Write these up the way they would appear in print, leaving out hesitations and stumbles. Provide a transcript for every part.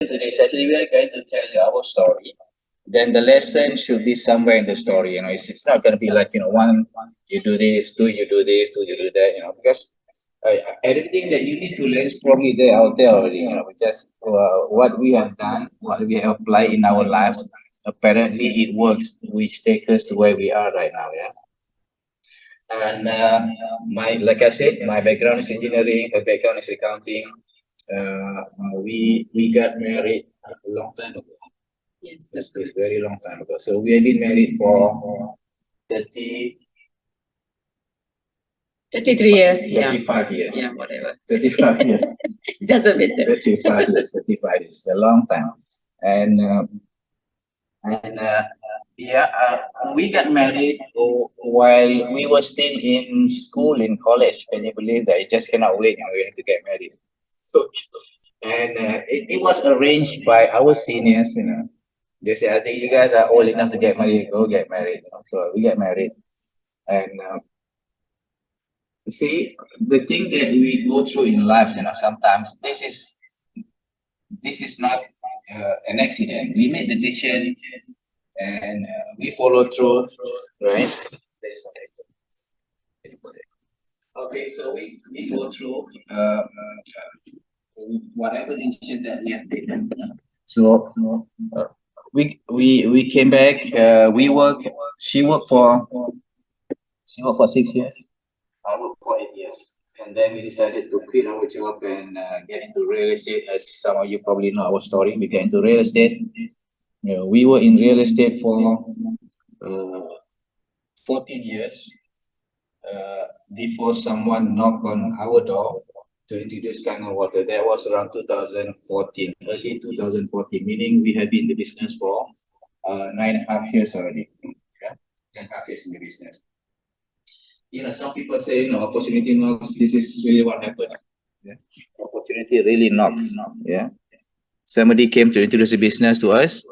Today, actually, we are going to tell you our story. Then the lesson should be somewhere in the story. It's not going to be like, one, you do this, two, you do this, two, you do that, because everything that you need to learn is probably there out there already. Just what we have done, what we have applied in our lives, apparently it works, which takes us to where we are right now. Yeah. And like I said, my background is engineering, her background is accounting. We got married a long time ago. Yes, that's a very long time ago. So we have been married for 30, 33 years. Yeah. 35 years. Yeah, whatever. 35 years. Just a bit. 35 years. 35 years. A long time. And and yeah, we got married while we were still in school, in college. Can you believe that? I just cannot wait. We had to get married. So, and it was arranged by our seniors. They said, I think you guys are old enough to get married. Go get married. So we get married. And see, the thing that we go through in life, sometimes this is not an accident. We made the decision and we follow through, right? There's okay, so we go through whatever decision that we have taken. So uh, we came back. We work. She worked for 6 years. I worked for 8 years. And then we decided to quit our job and get into real estate. As some of you probably know our story, we get into real estate. We were in real estate for 14 years before someone knocked on our door to introduce Kangen Water. That was around 2014, early 2014, meaning we have been in the business for 9.5 years already. Yeah, 10.5 years in the business. Some people say, opportunity knocks. This is really what happened. Yeah. Opportunity really knocks. Yeah. Somebody came to introduce the business to us,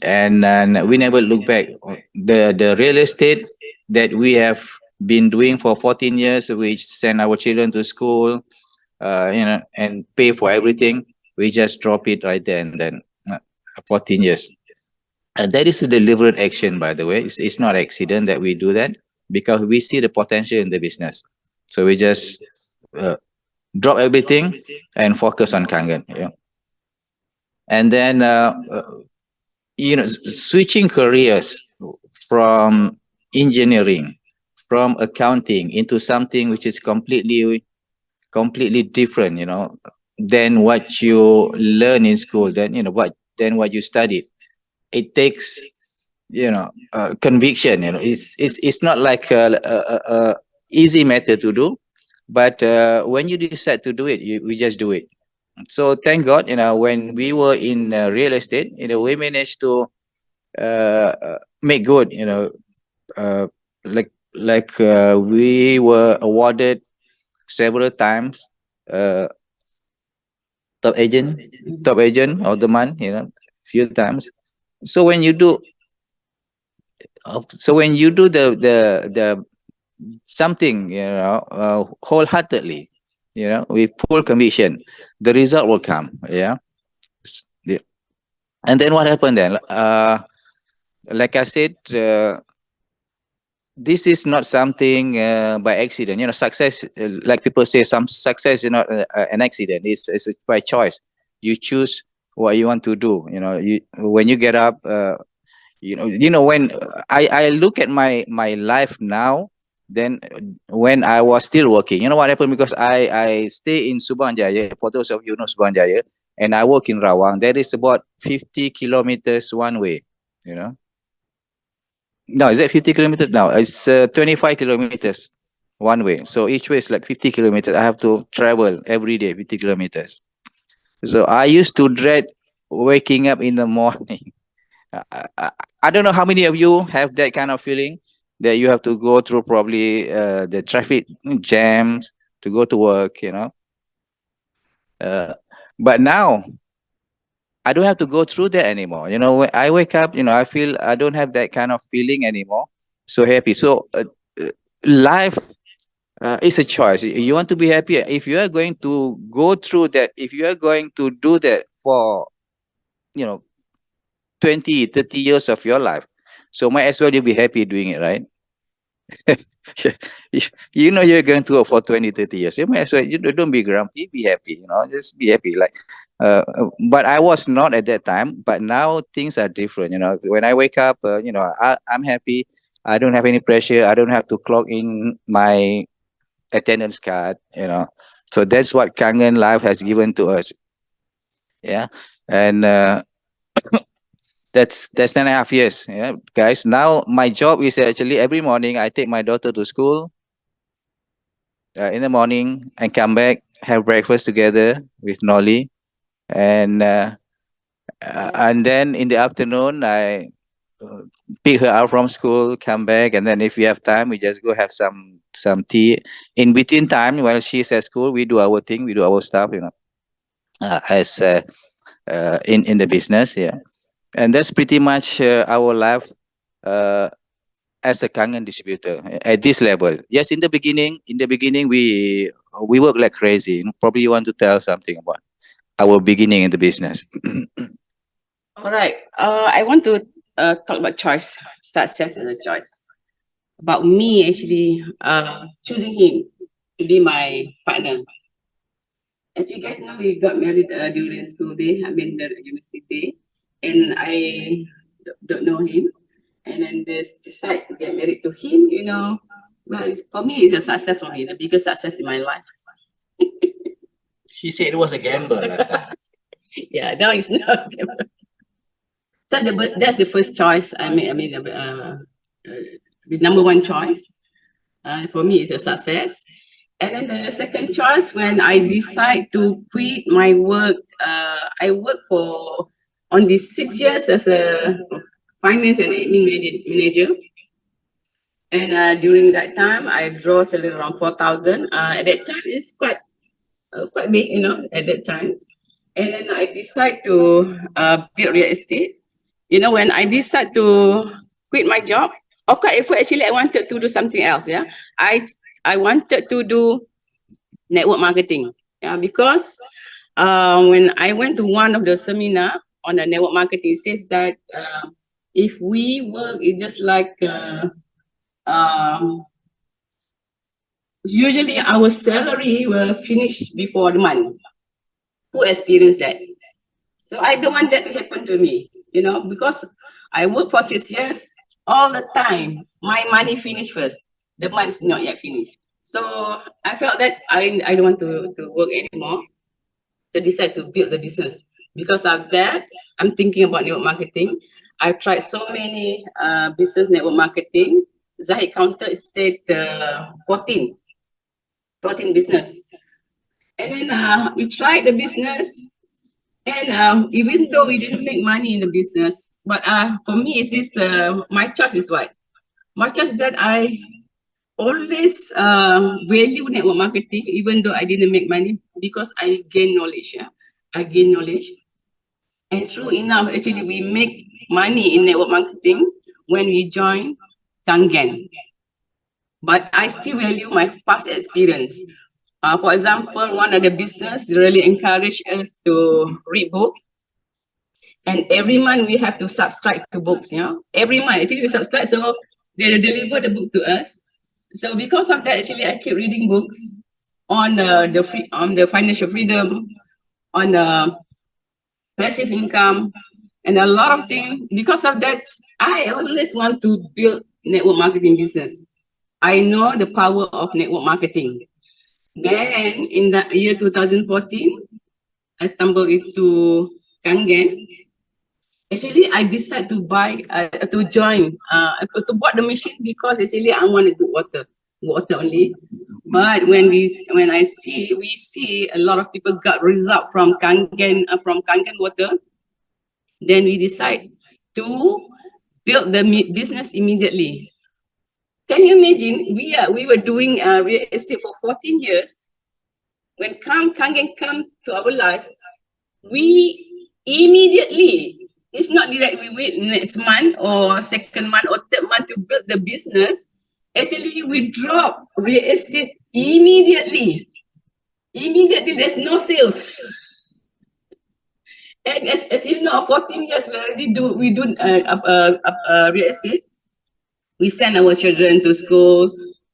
and we never look back. The real estate that we have been doing for 14 years, which send our children to school, and pay for everything, we just drop it right there and then. 14 years. And that is a deliberate action, by the way. It's not accident that we do that, because we see the potential in the business. So we just drop everything and focus on Kangen. Yeah. And then switching careers from engineering, from accounting into something which is completely different, than what you learn in school, then what you studied. It takes conviction. It's not like a easy method to do, but when you decide to do it, we just do it. So thank God, when we were in real estate, we managed to make good. We were awarded several times top agent of the month, few times. So when you do the something, wholeheartedly, with full conviction, the result will come. Yeah. Yeah. And then what happened then? Like I said, this is not something by accident. Success, like people say, some success is not an accident. It's by choice. You choose what you want to do. When you get up, when I look at my life now, then when I was still working, what happened? Because I stay in Subang Jaya. For those of you who know Subang Jaya, and I work in Rawang. That is about 50 kilometers one way. No, is it 50 kilometers now? It's 25 kilometers one way. So each way is like 50 kilometers. I have to travel every day 50 kilometers. So I used to dread waking up in the morning. I don't know how many of you have that kind of feeling, that you have to go through probably the traffic jams to go to work, but now I don't have to go through that anymore. When I wake up, I feel I don't have that kind of feeling anymore. So happy. So life is a choice. You want to be happy. If you are going to go through that, if you are going to do that for you know, 20, 30 years of your life. So might as well you be happy doing it, right? You know you're going to work for 20, 30 years. You might as well, you don't be grumpy, be happy, just be happy. But I was not at that time, but now things are different. When I wake up, I'm happy. I don't have any pressure. I don't have to clock in my attendance card, So that's what Kangen Life has given to us. Yeah. And that's 10.5 years. Yeah, guys. Now my job is actually every morning I take my daughter to school in the morning and come back, have breakfast together with Nolly, and then in the afternoon I uh, pick her out from school, come back, and then if we have time, we just go have some tea. In between time, while she's at school, we do our thing, we do our stuff, as in the business, yeah. And that's pretty much our life uh, as a Kangen distributor at this level. Yes, in the beginning, we work like crazy. Probably you want to tell something about our beginning in the business. All right. I want to talk about choice, success as a choice. About me actually choosing him to be my partner. As you guys know, we got married during school day, I mean the university day, and I don't know him, and then just decide to get married to him. Well, for me, it's a success for me, the biggest success in my life. She said it was a gamble last time. Yeah, now it's not. That's the first choice. The number one choice. For me, it's a success. And then the second choice, when I decide to quit my work, I work for only 6 years as a finance and admin manager. And during that time, I draw salary around 4,000. At that time, it's quite big, at that time. And then I decide to build real estate. When I decide to quit my job, okay, if actually I wanted to do something else, yeah, I wanted to do network marketing, yeah, because when I went to one of the seminar on the network marketing, it says that if we work, it's just like um, usually our salary will finish before the month. Who experienced that? So I don't want that to happen to me, because I work for 6 years all the time. My money finish first. The month is not yet finished. So I felt that I don't want to work anymore. To decide to build the business. Because of that, I'm thinking about network marketing. I've tried so many business network marketing. Zahid counter is said 14 business. And then we tried the business. And even though we didn't make money in the business, but for me, it's this my choice is what? My choice that I always value network marketing, even though I didn't make money, because I gain knowledge. Yeah? I gain knowledge. And true enough, actually, we make money in network marketing when we join Kangen. But I still value my past experience. For example, one of the business really encouraged us to read book. And every month we have to subscribe to books, Every month, actually we subscribe, so they deliver the book to us. So because of that, actually I keep reading books on the financial freedom, on the passive income, and a lot of things. Because of that, I always want to build network marketing business. I know the power of network marketing. Then in the year 2014, I stumbled into Kangen. Actually, I decided to join, to bought the machine because actually I wanted to water only. But when we see a lot of people got result from Kangen water, then we decide to build the business immediately. Can you imagine? We were doing real estate for 14 years. When Kangen come to our life, we immediately, it's not that we wait next month or second month or third month to build the business. Actually, we drop real estate immediately. Immediately, there's no sales. And as you know, 14 years we already do real estate. We send our children to school,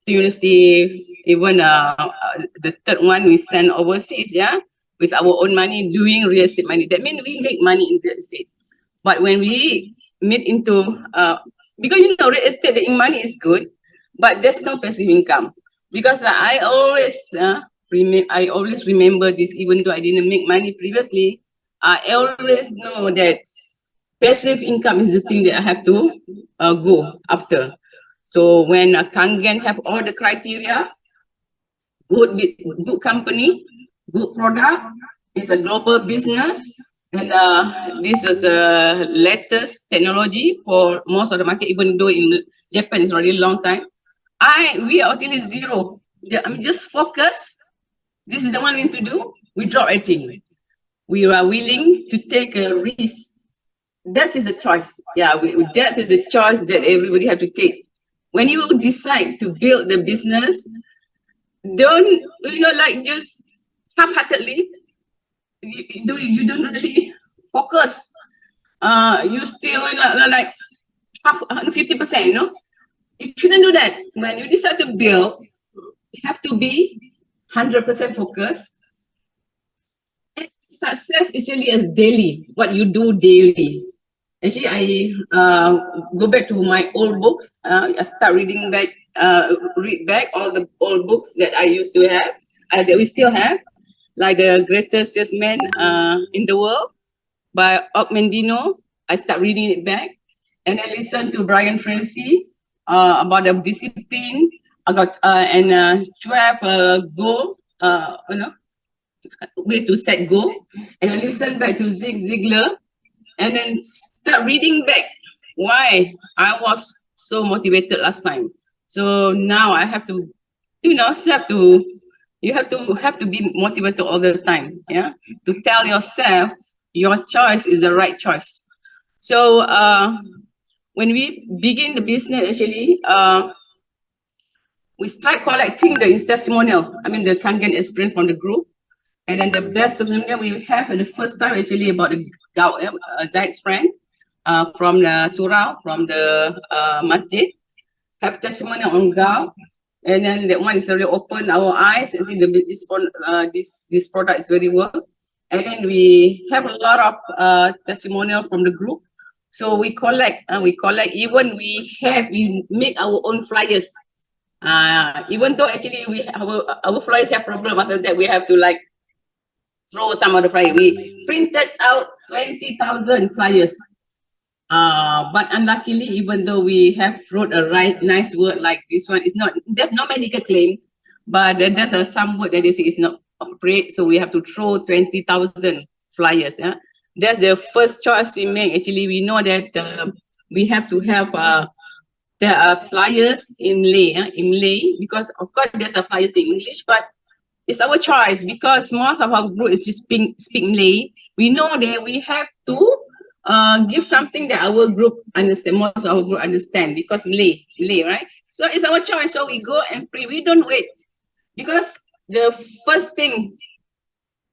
to university, even the third one we send overseas, yeah, with our own money, doing real estate money. That means we make money in real estate. But when we meet into, because you know, real estate, the money is good, but there's no passive income. Because I always remember this, even though I didn't make money previously, I always know that passive income is the thing that I have to go after. So when a Kangen have all the criteria, good company, good product, it's a global business, and this is a latest technology for most of the market, even though in Japan it's already a long time. We are actually zero. I mean, just focus. This is the one we need to do. We drop rating. We are willing to take a risk. That is a choice. Yeah, that is the choice that everybody have to take. When you decide to build the business, don't, like just half-heartedly. You don't really focus. You still like half 50%. You shouldn't do that. When you decide to build, you have to be 100% focused. And success is really as daily. What you do daily. Actually, I go back to my old books. I start reading back, read back all the old books that I used to have, that we still have, like The Greatest Salesman in the World by Mendino. I start reading it back, and I listen to Brian Tracy about the discipline. I got 12 goal, way to set goal, and I listen back to Zig Ziglar, and then start reading back why I was so motivated last time. So now I have to, you have to be motivated all the time. Yeah, to tell yourself your choice is the right choice. So when we begin the business, actually, we start collecting the testimonial. I mean, the Kangen experience from the group. And then the best testimonial we have the first time actually about the Zahid's friend from the surau, from the masjid, have testimonial on Gao. And then that one is already open our eyes and see this product is very work. And then we have a lot of testimonial from the group. So we collect, even we make our own flyers. Even though actually our flyers have problem, after that we have to like throw some of the flyers. We printed out 20,000 flyers. But unluckily, even though we have wrote a nice word like this one, there's no medical claim, but there's some word that they say is not appropriate, so we have to throw 20,000 flyers. Yeah, that's the first choice we make. Actually, we know that we have to have there are flyers in Malay, because of course there's a flyers in English, but it's our choice because most of our group is just speak Malay. We know that we have to give something that our group understand, most of our group understand, because Malay, right? So it's our choice. So we go and pray. We don't wait, because the first thing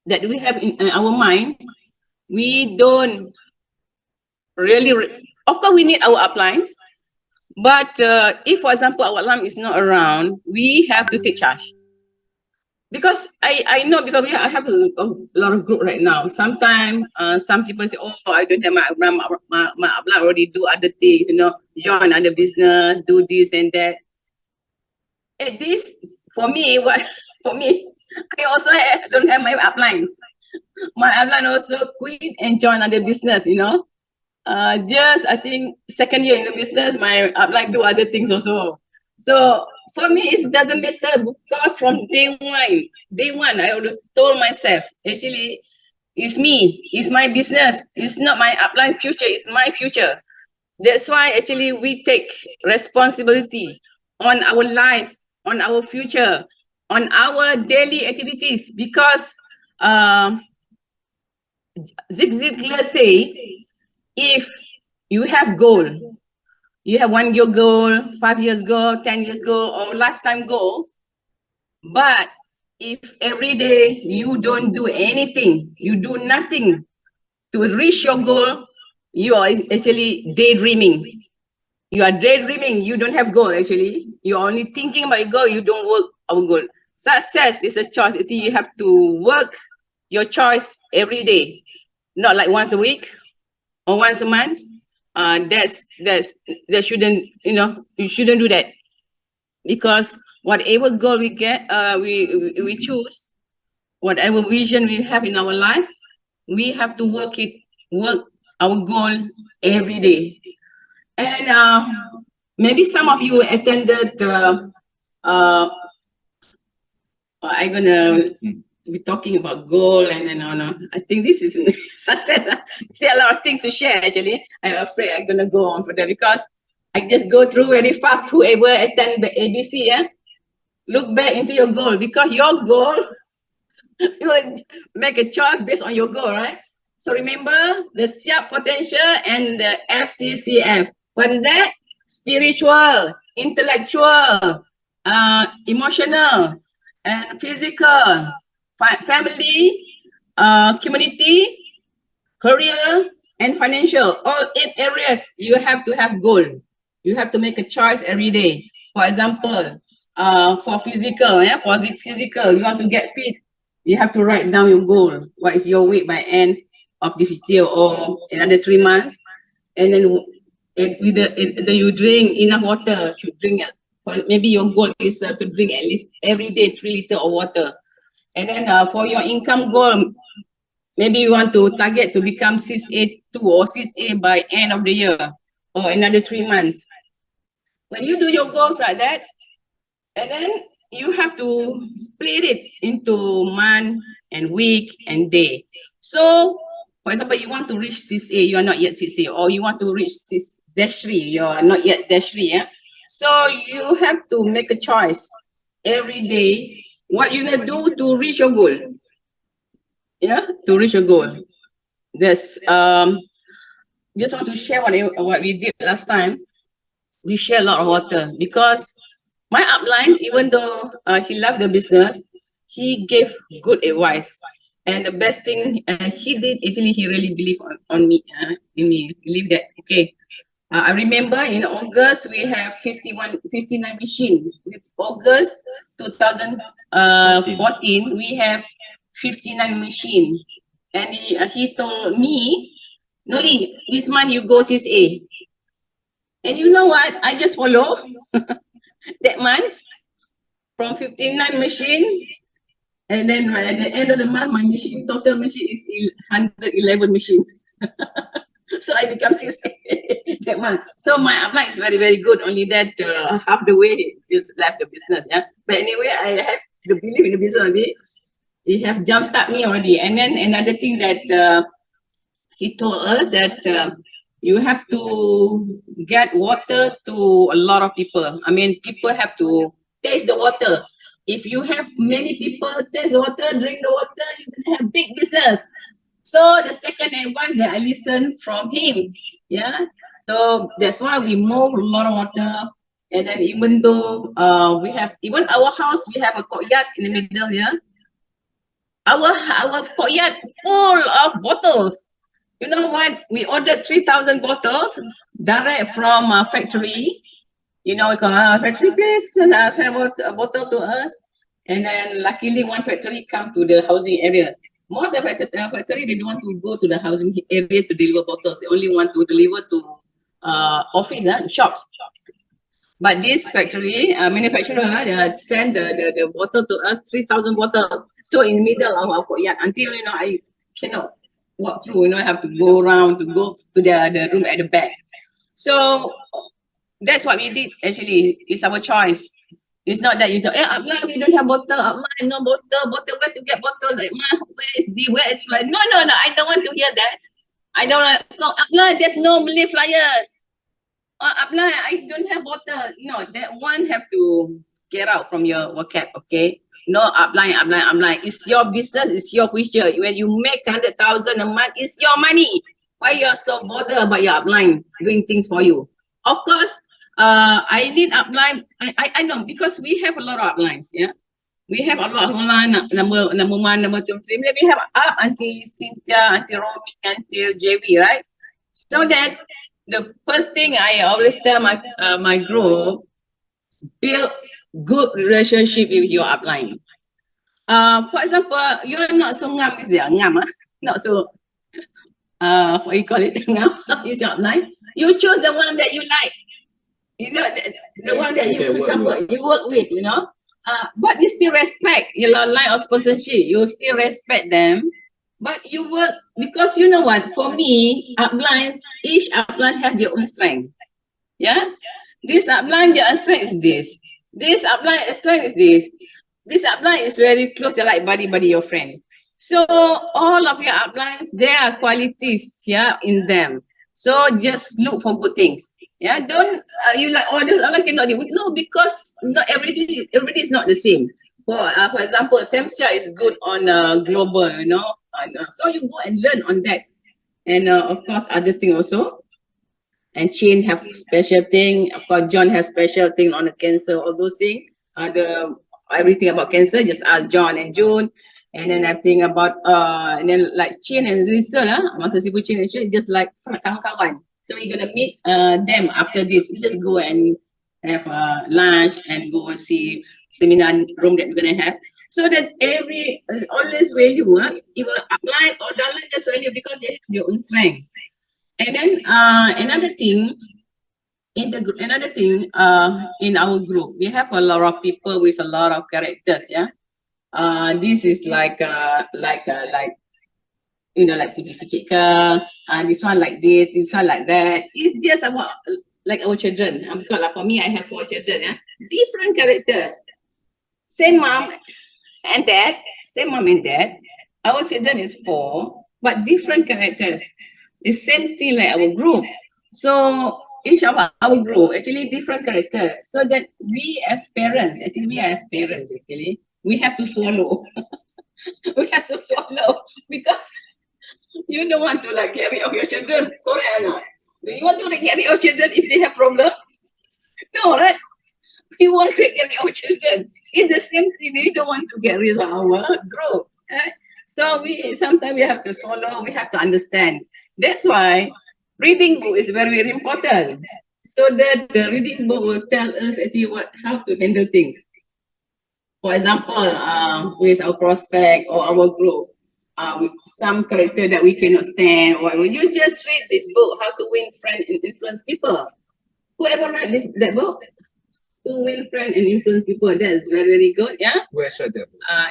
that we have in our mind, we don't really, of course we need our uplines, but if, for example, our upline is not around, we have to take charge. Because I know, because I have a lot of group right now. Sometimes some people say, oh, I don't have my upline already do other things, join other business, do this and that. At this, for me, I also don't have my uplines. My upline also quit and join other business, just I think second year in the business, my upline do other things also. So for me, it doesn't matter, because from day one, I already told myself, actually, it's me, it's my business, it's not my upline future, it's my future. That's why actually we take responsibility on our life, on our future, on our daily activities, because Zig Ziglar say, if you have goal, you have 1 year goal, 5 years goal, 10 years goal, or lifetime goals, but if every day you don't do anything, you do nothing to reach your goal, you are actually daydreaming. You are daydreaming, you don't have goal actually. You're only thinking about your goal, you don't work our goal. Success is a choice. You have to work your choice every day, not like once a week or once a month. That shouldn't, you shouldn't do that, because whatever goal we get, we choose, whatever vision we have in our life, we have to work our goal every day. And maybe some of you attended I'm gonna be talking about goal, and then I think this is success. See, a lot of things to share actually. I'm afraid I'm gonna go on for that, because I just go through very fast. Whoever attend the ABC, look back into your goal, because your goal, you will make a choice based on your goal, right? So remember the SIAP potential and the FCCF. What is that? Spiritual, intellectual, emotional, and physical, family, community, career, and financial. All 8 areas you have to have goal. You have to make a choice every day. For example, for physical, you want to get fit, you have to write down your goal. What is your weight by end of this year or another 3 months? And then you drink enough water. Should drink. Maybe your goal is to drink at least every day 3 liters of water. And then for your income goal, maybe you want to target to become 6A2 or 6A by end of the year or another 3 months. When you do your goals like that, and then you have to split it into month and week and day. So, for example, you want to reach 6A, you are not yet 6A, or you want to reach 6-3, you are not yet -3. Yeah? So you have to make a choice every day what you're gonna do to reach your goal. Yeah, to reach your goal. This just want to share what we did last time. We share a lot of water, because my upline, even though he loved the business, he gave good advice. And the best thing he did, actually, he really believed on me, in me, believe that, okay. I remember in August, we have 59 machines. August 2014, we have 59 machines. And he told me, Noli, this month you go 6A. And you know what? I just follow that month from 59 machine. And then at the end of the month, my machine, total machine is 111 machine. So I become 6A that month. So my upline is very, very good. Only that half the way is left the business. Yeah. But anyway, I have the belief in the business already. He have jumpstart me already. And then another thing that he told us that you have to get water to a lot of people. I mean, people have to taste the water. If you have many people taste the water, drink the water, you can have big business. So the second advice that I listened from him, yeah. So that's why we move a lot of water. And then even though we have, even our house, we have a courtyard in the middle here. Our courtyard full of bottles. You know what? We ordered 3,000 bottles direct from a factory. You know, we call a factory place and send a bottle to us. And then luckily one factory come to the housing area. Most of the factory, they don't want to go to the housing area to deliver bottles. They only want to deliver to office, shops. But this factory, manufacturer, they send the bottle to us, 3,000 bottles. So in the middle of our courtyard, until, I cannot walk through, I have to go around to go to the room at the back. So that's what we did, actually. It's our choice. It's not that you say, Abla, we don't have bottle. Abla, no bottle. Where to get bottle? Like, where is the, where is flyer? No, I don't want to hear that. I don't want, no, Abla, there's no Malay flyers. Abla, I don't have bottle. No, that one have to get out from your vocab, okay? No, Abla. It's your business, it's your future. When you make 100,000 a month, it's your money. Why you're so bothered about your upline doing things for you? Of course, I need upline. I know, because we have a lot of uplines, yeah. We have a lot of online, number one, number two, three. Maybe we have up until Cynthia, until Romy, until JV, right? So that the first thing I always tell my group, build good relationship with your upline. For example, you're not so ngam is there, ngam, not so what you call it, ngam is your upline. You choose the one that you like, you know, the one that you feel comfort, you work with, you know. But you still respect your line of sponsorship. You still respect them, but you work because you know what? For me, uplines, each upline have their own strength. Yeah, this upline, their strength is this. This upline strength is this. This upline is very close. They're like buddy, your friend. So all of your uplines, there are qualities, yeah, in them. So just look for good things. Yeah, don't you like all this other cannot do. No, because not everybody is not the same. For example, Samsia is good on global, you know. So you go and learn on that. And of course, other thing also. And Chin have special thing. Of course, John has special thing on the cancer, all those things. The everything about cancer, just ask John and June. And then I think about and then like Chin and Lisa lah, masa sibuk Chin and Chin, just like kawan-kawan. So we're gonna meet them after this. We just go and have lunch and go and see seminar room that we're gonna have. So that every always value, either upline or downline just value because they have their own strength. And then another thing in our group, we have a lot of people with a lot of characters. Yeah, this is like you know, like putih sikit ke, this one like this one like that. It's just about like our children. Because like for me, I have 4 children. Yeah, different characters. Same mom and dad. Same mom and dad. Our children is 4, but different characters. The same thing like our group. So each of our group actually different characters. So that we as parents, we have to swallow. We have to swallow because you don't want to like get rid of your children, correct or not? Do you want to get rid of children if they have problem? No, right? We want to get rid of children. It's the same thing. We don't want to get rid of our groups. Right? So we sometimes we have to swallow. We have to understand. That's why reading book is very very important. So that the reading book will tell us actually how to handle things. For example, with our prospect or our group, with some character that we cannot stand, or you just read this book, How to Win Friends and Influence People. Whoever read that book, To Win Friends and Influence People, that is very very good. Yeah. Where's that?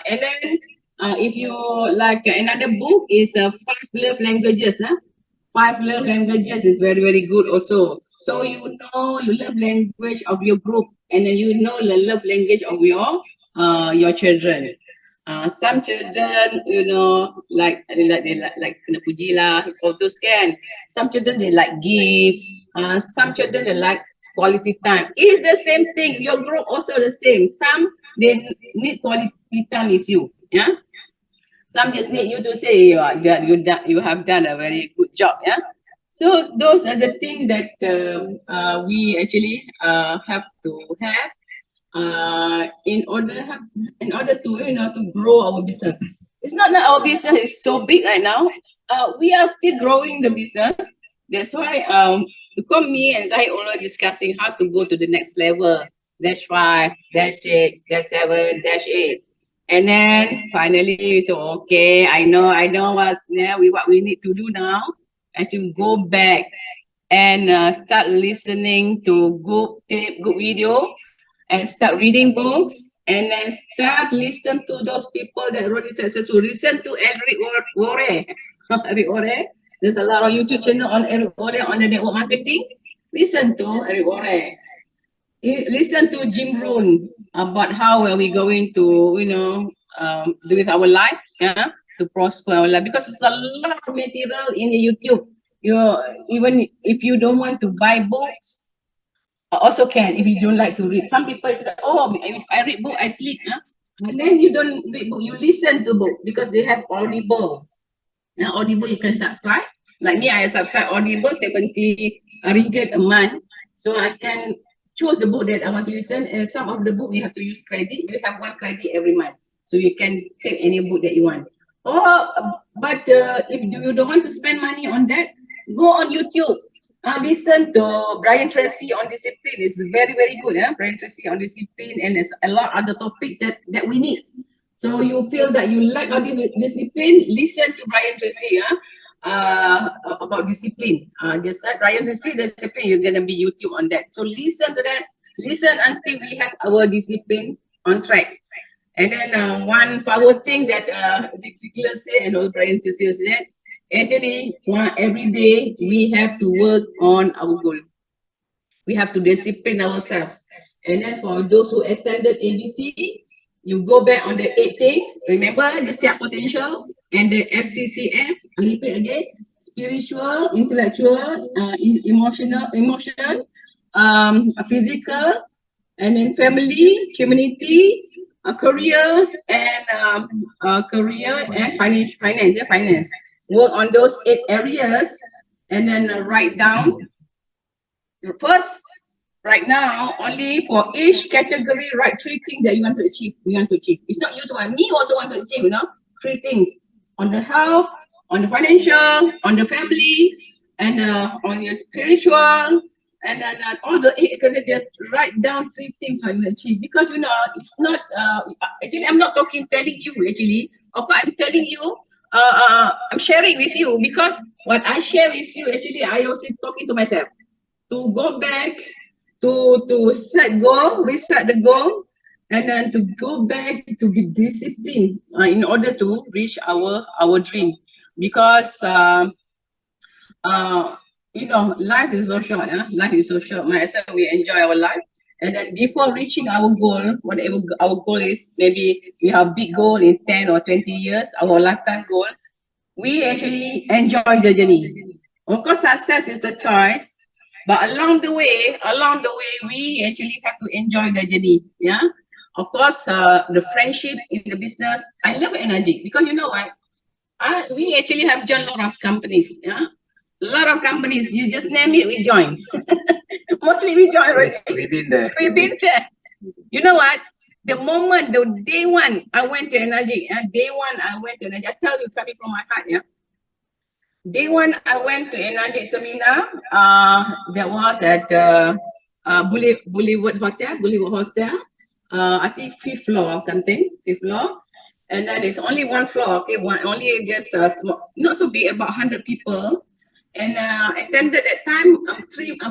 And then if you like another book is 5 Love Languages. 5 Love Languages is very very good also. So you know the love language of your group, and then you know the love language of your children. Some children, you know, they like kena puji lah, all those can. Some children they like give. Some children they like quality time. It's the same thing. Your group also the same. Some they need quality time with you. Yeah. Some just need you to say you have done a very good job. Yeah. So those are the things that we actually have to have in order to to grow our business. It's not that our business is so big right now. We are still growing the business. That's why because me and Zahid already discussing how to go to the next level. -5, -6, -7, -8. And then finally we said, okay, I know what we need to do now. Actually go back and start listening to good tape, good video, and start reading books, and then start listen to those people that really successful. Listen to Eric Ore. Eric Ore. There's a lot of YouTube channel on Eric Ore on the network marketing. Listen to Eric Ore. Listen to Jim Rohn about how are we going to, do with our life, yeah, to prosper our life. Because there's a lot of material in the YouTube. Even if you don't want to buy books, also can if you don't like to read. Some people say, oh, if I read book, I sleep. Huh? And then you don't read book, you listen to book because they have Audible. Now Audible you can subscribe. Like me, I subscribe Audible 70 ringgit a month. So I can choose the book that I want to listen, and some of the book you have to use credit. You have 1 credit every month, so you can take any book that you want. But if you don't want to spend money on that, go on YouTube. Listen to Brian Tracy on discipline. It's very, very good. Brian Tracy on discipline, and there's a lot of other topics that we need. So you feel that you lack of discipline, listen to Brian Tracy about discipline. Just like Brian Tracy discipline, you're gonna be YouTube on that. So listen to that. Listen until we have our discipline on track. And then one power thing that Zig Ziglar said and all Brian Tracy said, actually, every day we have to work on our goal. We have to discipline ourselves. And then for those who attended ABC, you go back on the 8 things. Remember the SEAP potential and the FCCF. I repeat again: spiritual, intellectual, emotion, physical, and then family, community, career, and finance. Work on those 8 areas, and then write down. First, right now, only for each category, write 3 things that you want to achieve. It's not you to want. Me also want to achieve, 3 things. On the health, on the financial, on the family, and on your spiritual, and then all the 8 categories, write down 3 things you want to achieve. Because, it's not, actually, I'm not telling you, actually. Of course, I'm telling you, I'm sharing with you, because what I share with you, actually, I also talking to myself. To go back, to set goal, reset the goal, and then to go back to be disciplined in order to reach our dream. Because life is so short. Life is so short. Might as well we enjoy our life. And then before reaching our goal, whatever our goal is, maybe we have big goal in 10 or 20 years, our lifetime goal, we actually enjoy the journey. Of course, success is the choice. But along the way, we actually have to enjoy the journey. Yeah. Of course, the friendship in the business. I love energy, because you know what? We actually have joined a lot of companies. Yeah. A lot of companies. You just name it, we join. Mostly we join. Right? We've been there. We've been there. You know what? The moment, the day one, I went to energy. Day one, I went to energy. I tell you, coming from my heart. Yeah. Day one, I went to energy seminar. That was at Boulevard Hotel. I think 5th floor or something, 5th floor. And then it's only 1 floor. Okay, only just small, not so big, about 100 people. And attended that time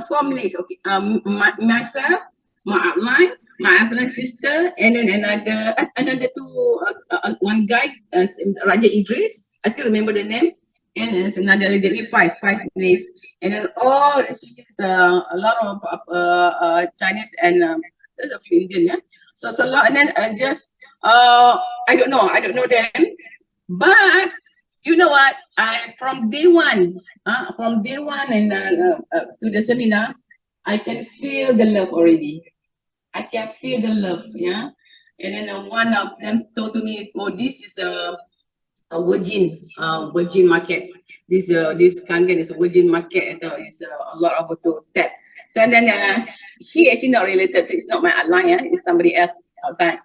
4 minutes. Okay, myself, my Afghan sister, and then another 2, one guy, Raja Idris. I still remember the name. And there's another lady, 5 minutes, and then all a lot of Chinese and there's a few Indian, yeah. So it's a lot, and then just I don't know them, but you know what? From day one and to the seminar, I can feel the love already. I can feel the love, yeah. And then one of them told to me, "Oh, this is a virgin market. This Kangen is a virgin market. It's a lot of to tap." So and then he actually not related. It's not my alliance. It's somebody else outside.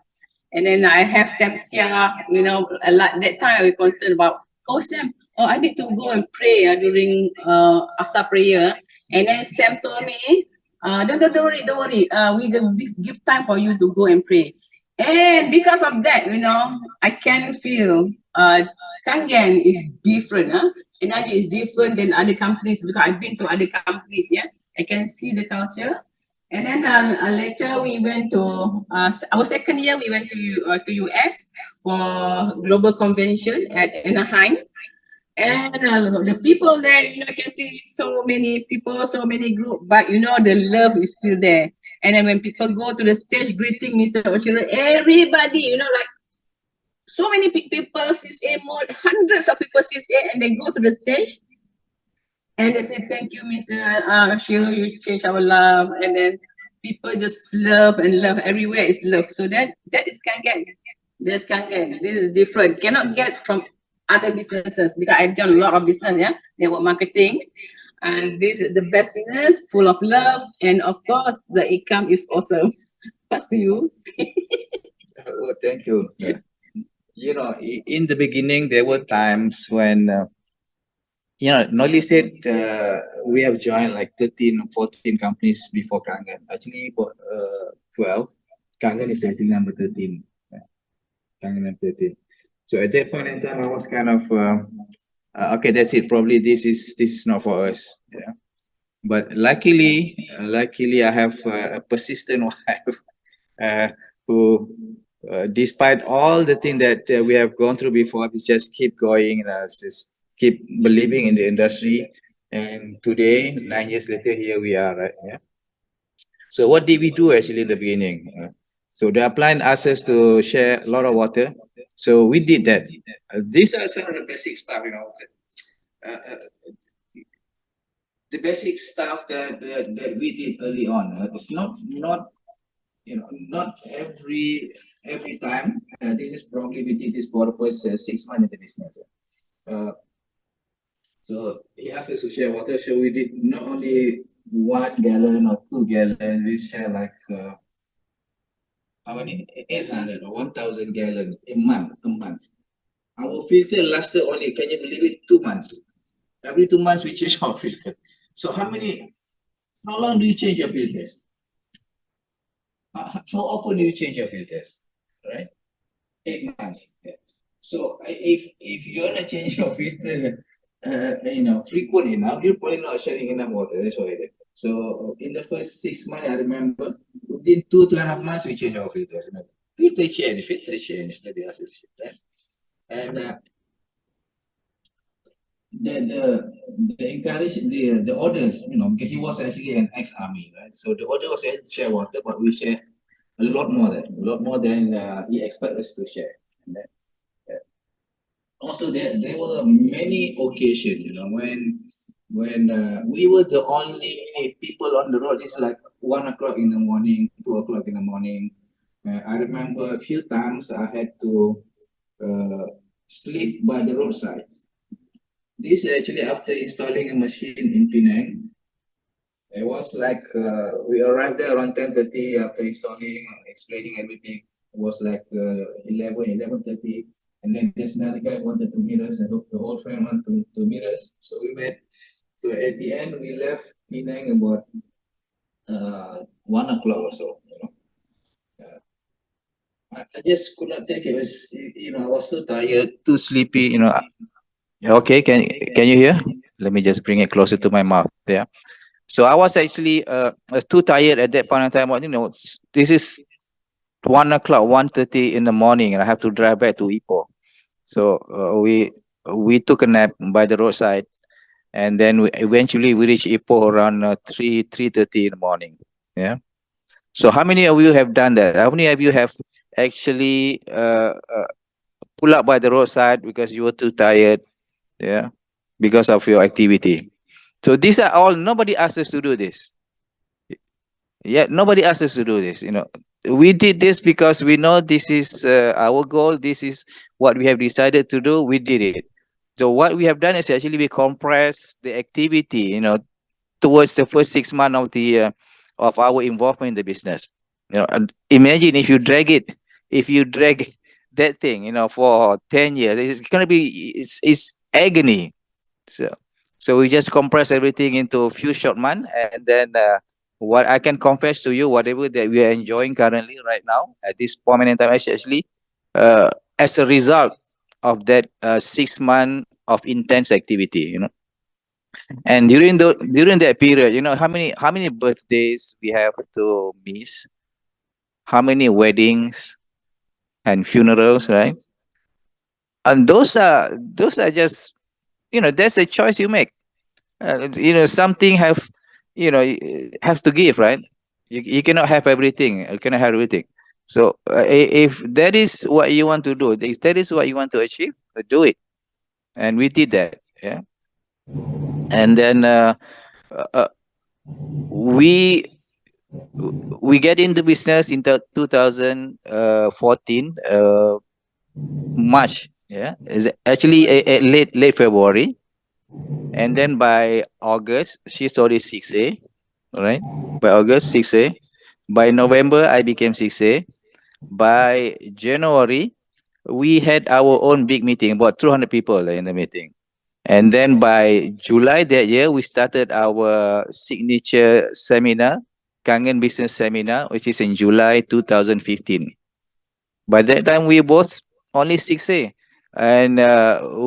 And then I have Sam Sia. A lot that time I was concerned about. Oh Sam, I need to go and pray during Asa prayer. And then Sam told me, don't worry. We will give time for you to go and pray. And because of that, I can feel Kangen is different. Energy is different than other companies, because I've been to other companies. Yeah, I can see the culture. And then later we went to our second year. We went to US for global convention at Anaheim. And the people there, I can see so many people, so many groups, but the love is still there. And then when people go to the stage greeting Mr. Oshiro, everybody, like so many people, CSA, more hundreds of people CSA, and they go to the stage and they say, "Thank you, Mr. Oshiro, you changed our love." And then people just love and love. Everywhere is love. So that is Kangen. This Kangen. This is different. Cannot get from other businesses, because I've done a lot of business, yeah, network marketing. And this is the best business, full of love, and of course, the income is awesome. Back to you. Oh, thank you. You know, in the beginning, there were times when, Noli said we have joined like 13 or 14 companies before Kangen. Actually, about 12. Kangen is actually number 13. Yeah, Kangen number 13. So at that point in time, I was kind of, okay, that's it. Probably this is not for us. Yeah. But luckily, I have a persistent wife who, despite all the thing that we have gone through before, we just keep going, just keep believing in the industry. And today, 9 years later, here we are, right? Yeah. So what did we do actually in the beginning? So the upline asked us to share a lot of water. So we did that. These are some of the basic stuff, the basic stuff that we did early on. It's not every time. This is probably we did this for the first 6 months in the business. Uh, so he asked us to share water. So we did not only 1 gallon or 2 gallon. We share like how many? 800 or 1,000 gallon a month. Our filter lasted only, can you believe it? 2 months. Every 2 months we change our filter. So how long do you change your filters? How often do you change your filters? Right? 8 months. Yeah. So if you're not changing your filter, frequent enough, you're probably not sharing enough water. That's why. So in the first 6 months, I remember within 2.5 months, we change our filters. Filter change. Let me ask this, right? And the encourage the orders, because he was actually an ex-army, right? So the order was to share water, but we share a lot more than he expect us to share. And then, also there were many occasions, when we were the only people on the road. It's like 1 o'clock in the morning, 2 o'clock in the morning. I remember a few times I had to sleep by the roadside. This actually after installing a machine in Penang. It was like we arrived there around 10:30 after installing, explaining everything. It was like 11:30. And then there's another guy wanted to meet us, and the whole friend wanted to meet us. So we met. So at the end, we left Penang about 1 o'clock or so. I just could not take it. It was, I was too tired, too sleepy. Okay, can you hear? Let me just bring it closer to my mouth. Yeah. So I was actually too tired at that point in time. This is 1 o'clock, 1:30 in the morning, and I have to drive back to Ipoh. So we took a nap by the roadside, and then eventually we reached Ipoh around 3:30 in the morning. Yeah. So how many of you have done that? How many of you have actually pull up by the roadside because you were too tired? Yeah, because of your activity. So these are all. Nobody asked us to do this. Yeah, nobody asked us to do this. We did this because we know this is our goal. This is what we have decided to do. We did it. So what we have done is actually we compress the activity, towards the first 6 months of our involvement in the business. And imagine if you drag that thing, for 10 years, it's gonna be it's agony. So, so we just compress everything into a few short months, and then what I can confess to you, whatever that we are enjoying currently right now at this point in time, is actually as a result of that 6 months of intense activity. And during that period, how many birthdays we have to miss, how many weddings and funerals, right? And those are just, that's a choice you make. Something has to give, right? You cannot have everything. You cannot have everything. So if that is what you want to do, if that is what you want to achieve, do it. And we did that. Yeah. And then uh, we we get into business in 2014 March. Yeah, is actually a late February. And then by August, she's already 6A. All right. By August, 6A. By November, I became 6A. By January, we had our own big meeting, about 200 people in the meeting. And then by July that year, we started our signature seminar, Kangen Business Seminar, which is in July 2015. By that time, we both only 6A. And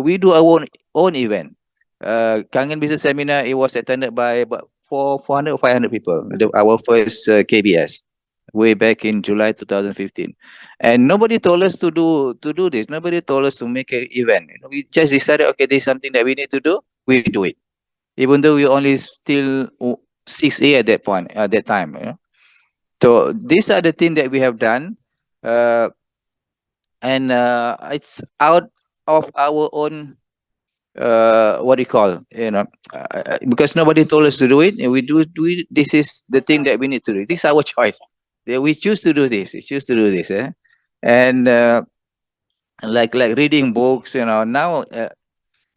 we do our own event. Kangen Business Seminar, it was attended by about 400 or 500 people, our first KBS, way back in July 2015. And nobody told us to do this. Nobody told us to make an event. We just decided, okay, this is something that we need to do. We do it, even though we only still 6A at that point, at that time. So these are the things that we have done. Uh, and it's out of our own, what do you call, because nobody told us to do it, and we this is the thing that we need to do. This is our choice. We choose to do this. We choose to do this. And like reading books, now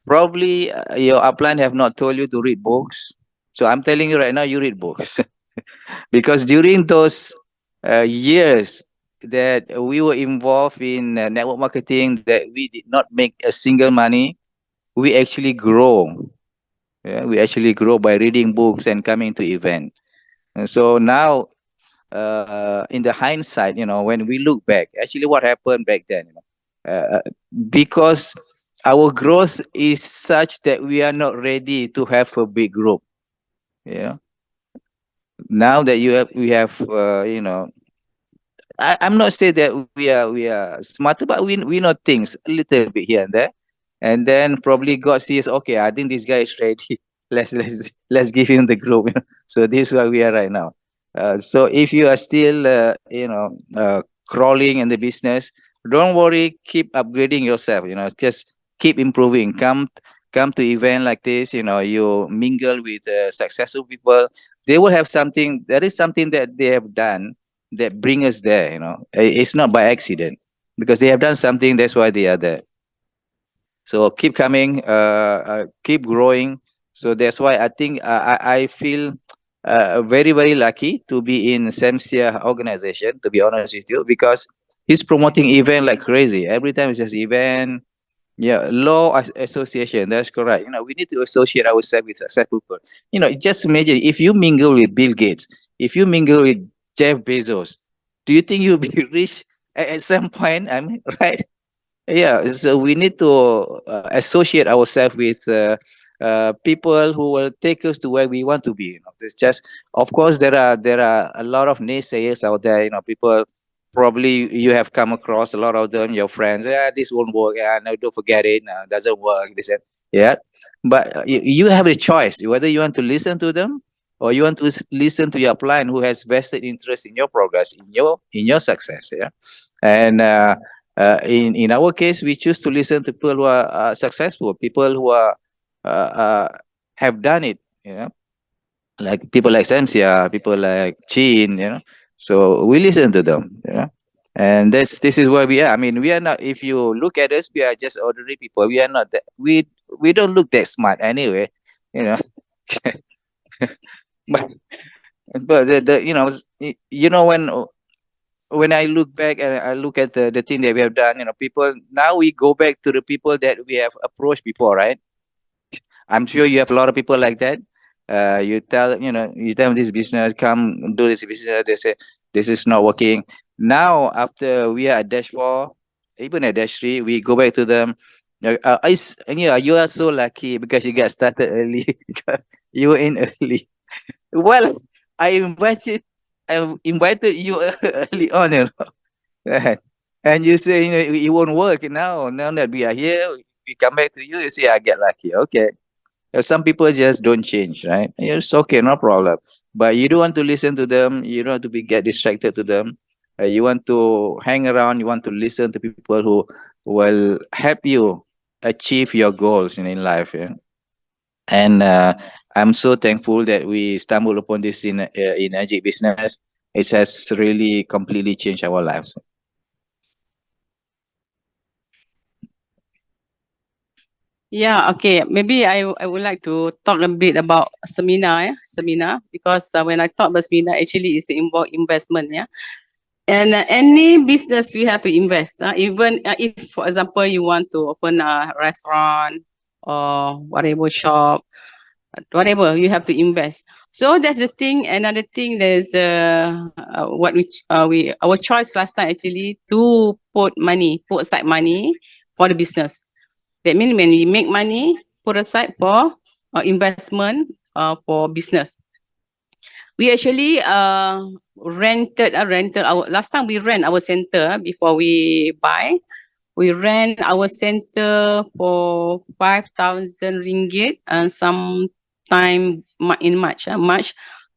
probably your upline have not told you to read books, so I'm telling you right now, you read books. Because during those years that we were involved in network marketing, that we did not make a single money, we actually grow. Yeah, we actually grow by reading books and coming to event. And so now, in the hindsight, when we look back, actually what happened back then, because our growth is such that we are not ready to have a big group. Yeah. Now that we have, I'm not saying that we are smarter, but we know things a little bit here and there, and then probably God sees, okay, I think this guy is ready. Let's give him the group. So this is where we are right now. So if you are still crawling in the business, don't worry. Keep upgrading yourself. Just keep improving. Come to event like this. You mingle with successful people. They will have something. There is something that they have done that bring us there. It's not by accident, because they have done something. That's why they are there. So keep coming, keep growing. So that's why I think I feel very, very lucky to be in Samsia organization, to be honest with you, because he's promoting event like crazy. Every time it's just event. Yeah, association. That's correct. We need to associate ourselves with successful people. Just imagine if you mingle with Bill Gates, if you mingle with Jeff Bezos, do you think you'll be rich at some point? I mean, right? Yeah, so we need to associate ourselves with people who will take us to where we want to be. There's just, of course, there are a lot of naysayers out there. People probably you have come across a lot of them. Your friends, yeah, this won't work. Yeah, no, don't forget it. No, it doesn't work. This and yeah, but you have a choice whether you want to listen to them or you want to listen to your client who has vested interest in your progress, in your success. Yeah, and in our case, we choose to listen to people who are successful, people who are have done it. Like people like Samsia, people like Chin. So we listen to them. And this is where we are. I mean, we are not. If you look at us, we are just ordinary people. We are not that. We don't look that smart anyway. You know. but but when I look back and I look at the thing that we have done, people, now we go back to the people that we have approached before, right? I'm sure you have a lot of people like that. You tell them this business, come do this business. They say this is not working. Now after we are at dash 4, even at dash 3, we go back to them. You are so lucky because you got started early. Because you were in early. Well, I invited I invited you early on, Right. And you say, it won't work now. Now that we are here, we come back to you. You say, I get lucky. Okay. Some people just don't change, right? It's okay, no problem. But you don't want to listen to them. You don't want to get distracted to them. You want to hang around. You want to listen to people who will help you achieve your goals in life. Yeah? And I'm so thankful that we stumbled upon this in energy business. It has really completely changed our lives. Yeah, okay. Maybe I would like to talk a bit about seminar, seminar, because when I talk about seminar, actually it's involve investment, yeah. And any business we have to invest. Even if, for example, you want to open a restaurant or whatever shop, whatever you have to invest. So that's the thing. Another thing, there's what we our choice last time actually to put aside money for the business. That means when we make money, put aside for investment for business. We actually rented our last time we rent our center before we buy. We rent our center for 5,000 ringgit and sometime in March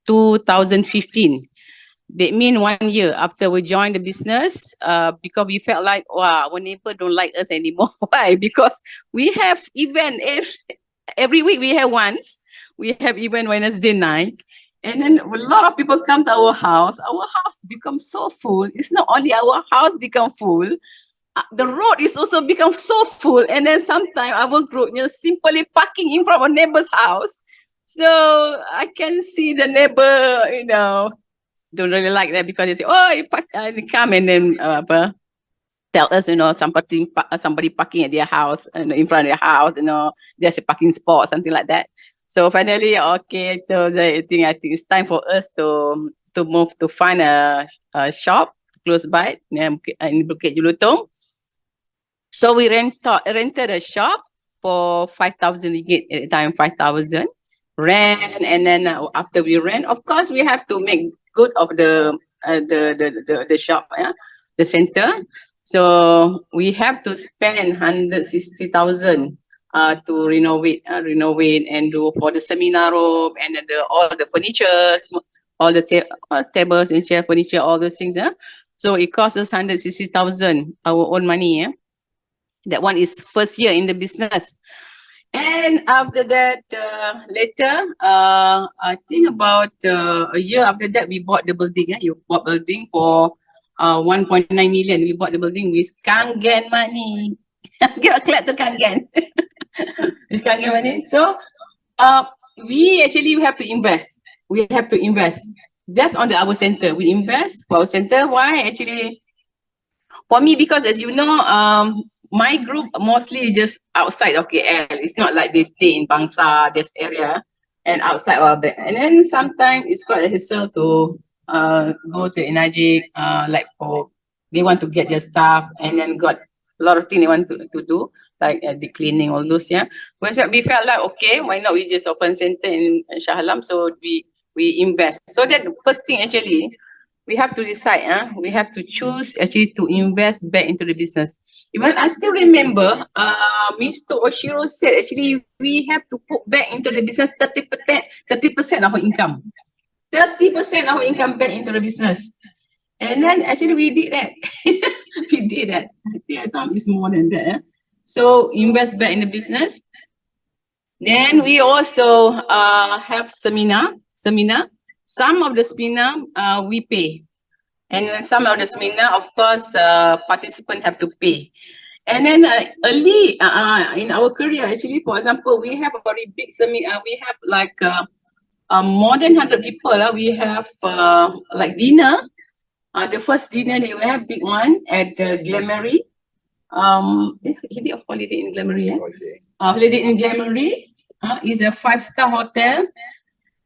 2015. That mean 1 year after we joined the business, because we felt like, wow, our neighbor don't like us anymore. Why? Because we have event every week. We have once. We have event Wednesday night. And then a lot of people come to our house. Our house becomes so full. It's not only our house become full, the road is also become so full, and then sometimes our group simply parking in front of a neighbor's house. So I can see the neighbor, don't really like that, because they say, oh, you park, they come and then tell us, somebody parking at their house and in front of their house, there's a parking spot, something like that. So finally, okay, so I think it's time for us to move to find a shop close by in Bukit Julutong. So we rented a shop for 5,000 ringgit at the time, 5,000 rent, and then after we rent, of course, we have to make good of the shop, yeah, the center. So we have to spend 160,000 to renovate and do for the seminar room and then all the furniture, all tables and chair furniture, all those things. Yeah. So it costs us 160,000 our own money. Yeah. That one is first year in the business. And after that, later, I think about a year after that, we bought the building. You bought building for 1.9 million. We bought the building with Kangen money. Give a clap to Kangen. With Kangen money. So uh, we actually have to invest. We have to invest. That's on our center. We invest for our center. Why? Actually, for me, because as you know, my group mostly just outside of KL. It's not like they stay in Bangsa, this area, and outside of that. And then sometimes it's quite a hassle to go to Enaji, like for they want to get their stuff, and then got a lot of things they want to do, like the cleaning, all those. Yeah, but so we felt like, okay, why not we just open center in Shah Alam? So we invest. So that the first thing actually we have to decide, we have to choose actually to invest back into the business. Even I still remember, Mr. Oshiro said actually we have to put back into the business 30% of our income. 30% of our income back into the business. And then actually we did that. We did that. I thought it's more than that. So invest back in the business. Then we also have seminar. Some of the seminar we pay. And then some of the seminar, of course, participants have to pay. And then early in our career, actually, for example, we have a very big seminar. We have like more than 100 people. We have like dinner. The first dinner they will have big one at the Glamoury. He did a holiday in Glamoury. Holiday in Glamoury is a 5-star hotel.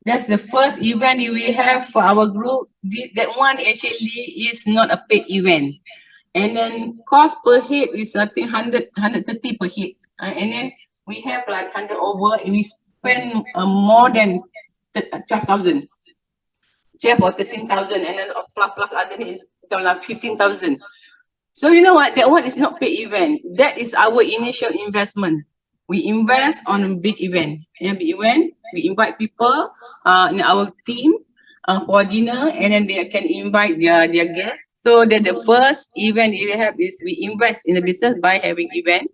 That's the first event we have for our group. That one actually is not a paid event. And then cost per head is I think 130 per head. And then we have like 100 over, and we spend more than 12,000. 12 or 13,000, and then plus other things, like 15,000. So you know what? That one is not paid event. That is our initial investment. We invest on a big event. Yeah, big event. We invite people in our team for dinner, and then they can invite their guests. So that the first event we have is we invest in the business by having event.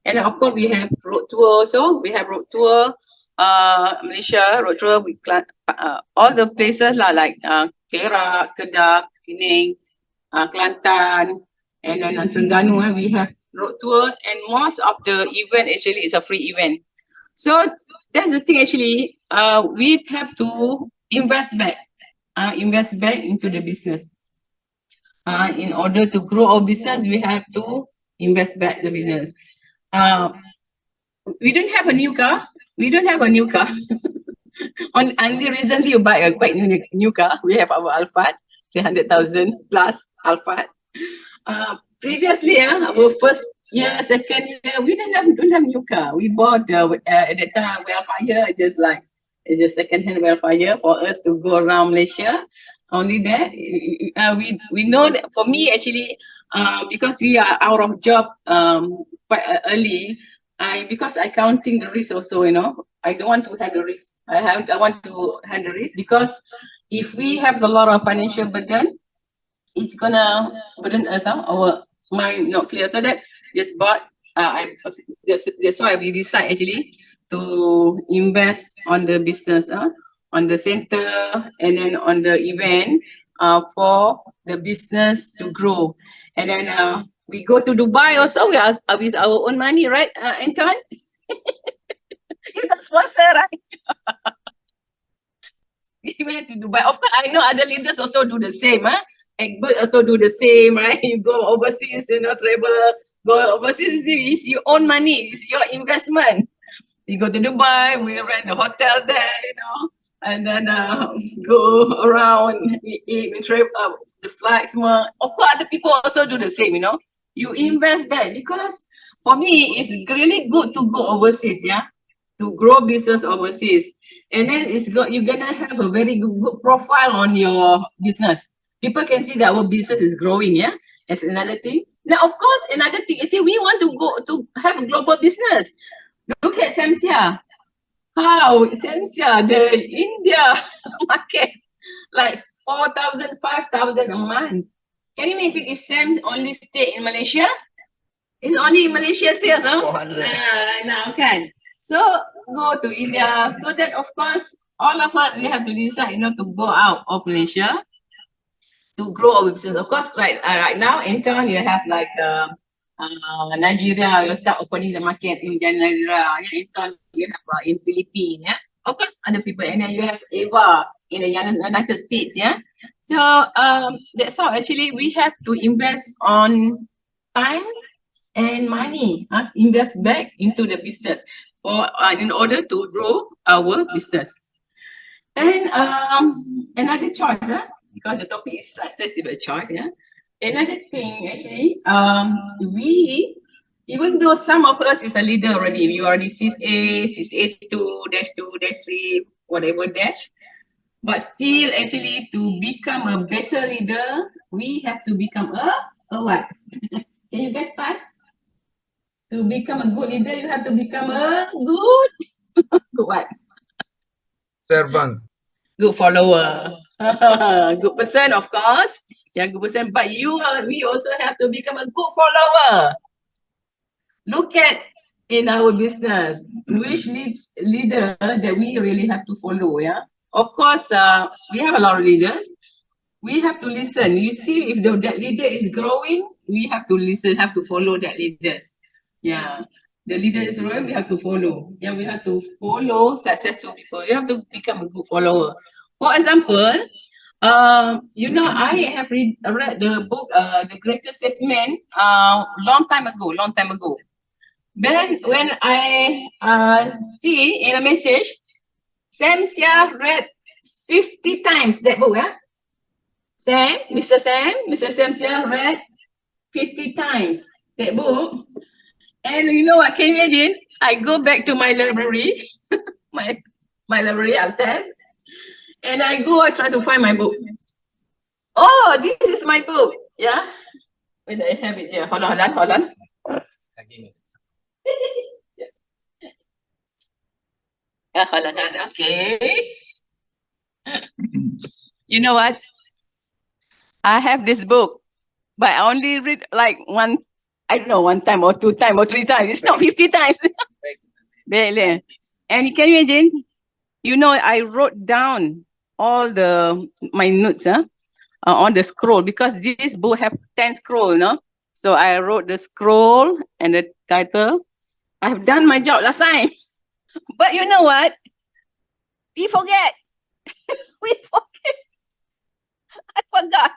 And of course we have road tour also. We have road tour, Malaysia road tour. We all the places like Perak, Kedah, Penang, Kelantan, and then Terengganu. We have road tour, and most of the event actually is a free event. So that's the thing actually. We have to invest back into the business. In order to grow our business, we have to invest back the business. Uh, we don't have a new car. We don't have a new car. Only recently you buy a quite new car. We have our Alphard, 300,000 plus Alphard. Previously, our first year, second year, we don't have new car. We bought at that time Wildfire, just like it's a second-hand Wildfire for us to go around Malaysia. Only that, we know that for me actually, because we are out of job quite early. Because I counting the risk also, I don't want to have the risk. I want to handle the risk because if we have a lot of financial burden, it's gonna burden us, our mind not clear. So that just bought. That's why we decide actually to invest on the business, on the center, and then on the event, for the business to grow. And then we go to Dubai also. We are with our own money, right, Anton? You're the sponsor, right? We went to Dubai. Of course, I know other leaders also do the same. Egbert also do the same, right? You go overseas, travel, go overseas. It's your own money. It's your investment. You go to Dubai, we rent a hotel there, and then go around, we eat, we travel, the flights more. Of course, other people also do the same, You invest back because for me, it's really good to go overseas, to grow business overseas. And then you're gonna have a very good profile on your business. People can see that our business is growing, That's another thing. Now, of course, another thing, actually, we want to go to have a global business. Look at Samsia. How Samsia, the India market, like 4,000, 5,000 a month. Can you imagine if Sam only stay in Malaysia? It's only in Malaysia sales, 400. right now, can. So go to India. So that of course, all of us we have to decide, to go out of Malaysia to grow our business. Of course, right now in town you have like Nigeria, you start opening the market in January. In town you have in Philippines, Of course, other people, and then you have Ava in the United States, So that's how actually we have to invest on time and money, invest back into the business for in order to grow our business. And another choice, because the topic is accessible choice, Another thing actually, we, even though some of us is a leader already, we already CSA, CSA 2, -2, -3, whatever dash, but still actually to become a better leader, we have to become a what? Can you guess that? To become a good leader, you have to become a good what? Servant. Good follower. Good person, of course. Yeah, good person. But we also have to become a good follower. Look at in our business, which leader that we really have to follow, Of course, we have a lot of leaders. We have to listen. You see, if that leader is growing, we have to listen, have to follow that leaders. Yeah. The leader is growing, we have to follow. Yeah, we have to follow successful people. You have to become a good follower. For example, I have read the book, The Greatest Salesman, long time ago. Then when I see in a message, Sam Sia read 50 times that book, Mr. Sam Sia read 50 times that book. And you know what, can you imagine? I go back to my library, my library upstairs, and I try to find my book. Oh, this is my book. Yeah. When I have it here. Hold on. Hold on. Okay. You know what? I have this book, but I only read like one time or 2 times or 3 times. It's not 50 times. And you can imagine, I wrote down all my notes, on the scroll, because this book have 10 scroll, So I wrote the scroll and the title. I've done my job last time. But you know what? We forget. We forget. I forgot.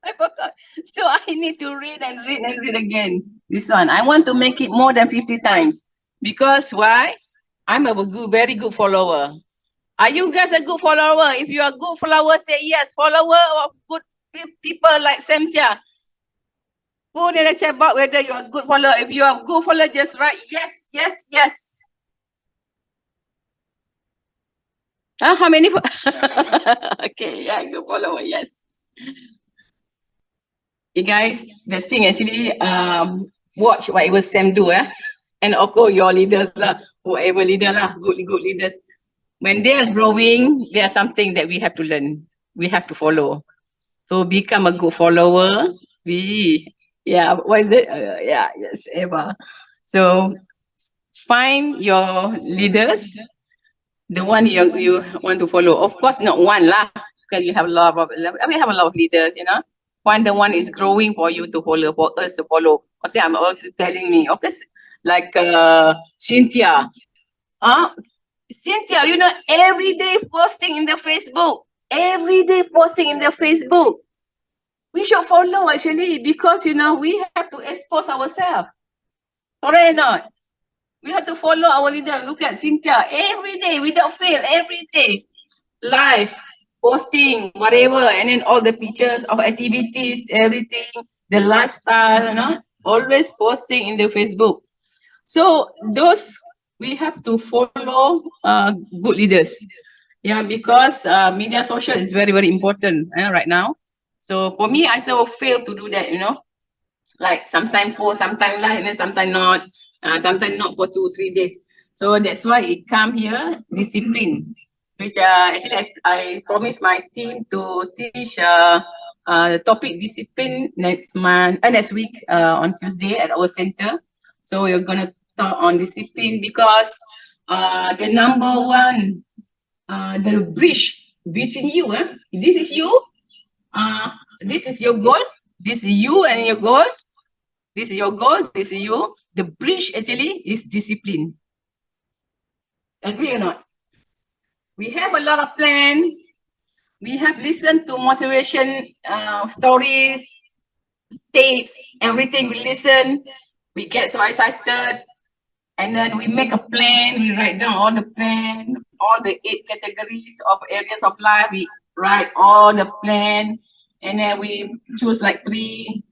I forgot. So I need to read and read and read again. This one. I want to make it more than 50 times. Because why? I'm a very good follower. Are you guys a good follower? If you are good follower, say yes. Follower of good people like Samsia. Put in the chat box whether you are good follower. If you are good follower, just write yes, yes, yes. How many? Okay, yeah, good follower, yes. You guys, the thing actually, watch whatever Sam do, and of course your leaders lah, whatever leader lah, good leaders. When they are growing, there's something that we have to learn. We have to follow. So become a good follower. What is it? Yes, Eva. So find your leaders, the one you want to follow. Of course, not one lah, because you have a lot of, we have a lot of leaders, you know. Find the one is growing for you to follow, for us to follow. Also, I'm also telling me, of course, like Cynthia. Cynthia, you know, every day posting in the Facebook. Every day posting in the Facebook. We should follow actually, because you know we have to expose ourselves. Correct or not? We have to follow our leader. Look at Cynthia every day without fail, every day. Live, posting, whatever, and then all the pictures of activities, everything, the lifestyle, you know, always posting in the Facebook. So those we have to follow good leaders. Yeah, because media social is very, very important right now. So for me, I still fail to do that, you know. Like sometimes post, sometimes like, and then sometimes not. Sometimes not for 2-3 days. So that's why it come here, discipline. Which actually I promised my team to teach the topic discipline next week on Tuesday at our center. So we're gonna talk on discipline because the number one, the bridge between you, this is you, this is your goal, this is you and your goal, this is your goal, this is you. The bridge actually is discipline. Agree or not? We have a lot of plan. We have listened to motivation stories, tapes, everything we listen. We get so excited. And then we make a plan. We write down all the plan, all the 8 categories of areas of life. We write all the plan. And then we choose like 8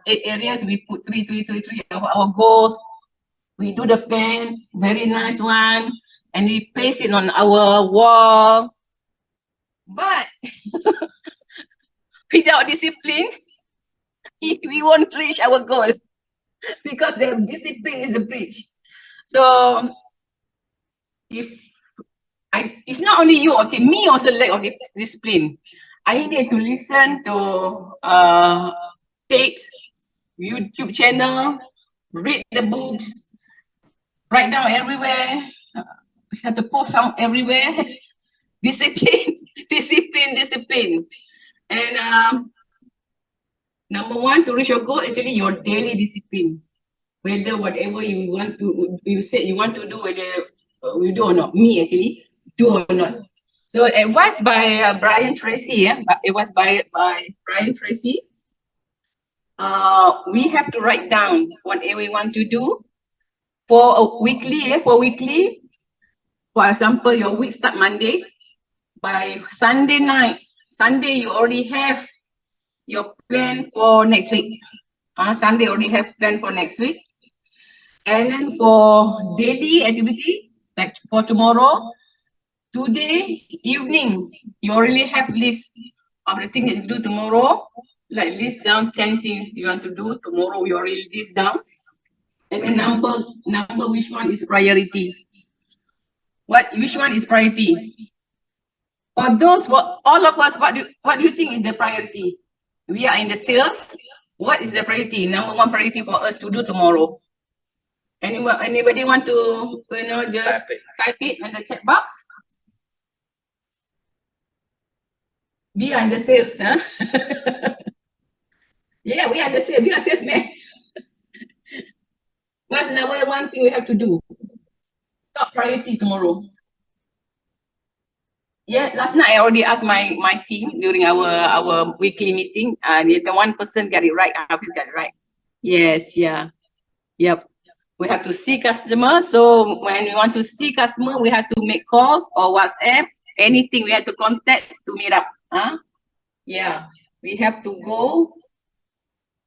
areas. We put three of our goals. We do the plan, very nice one. And we paste it on our wall. But without discipline, we won't reach our goal because the discipline is the bridge. So it's not only you, okay, me also lack of discipline. I need to listen to tapes, YouTube channel, read the books, write down everywhere, have to post some everywhere. Discipline. And number one, to reach your goal, actually your daily discipline. Whether whatever you want to, you said you want to do, whether you do or not. Me actually, do or not. So advised by Brian Tracy, it was by Brian Tracy. We have to write down whatever we want to do for a weekly. For example, your week start Monday. By Sunday night, you already have your plan for next week. Sunday already have plan for next week. And then for daily activity, like for tomorrow, today evening, you already have list of the things that you do tomorrow. Like list down 10 things you want to do tomorrow. You already list down. And then number which one is priority? Which one is priority? For those, all of us, what do you think is the priority? We are in the sales. What is the priority? Number one priority for us to do tomorrow. Anybody want to, just type it in the chat box? We are in the sales, huh? Yeah, we are the same. We are salesmen. What's number one thing we have to do? Top priority tomorrow. Yeah, last night I already asked my team during our weekly meeting. The one person got it right. Hafiz got it right. Yes, yeah, yep. We have to see customer. So when we want to see customer, we have to make calls or WhatsApp. Anything we have to contact to meet up. Yeah, we have to go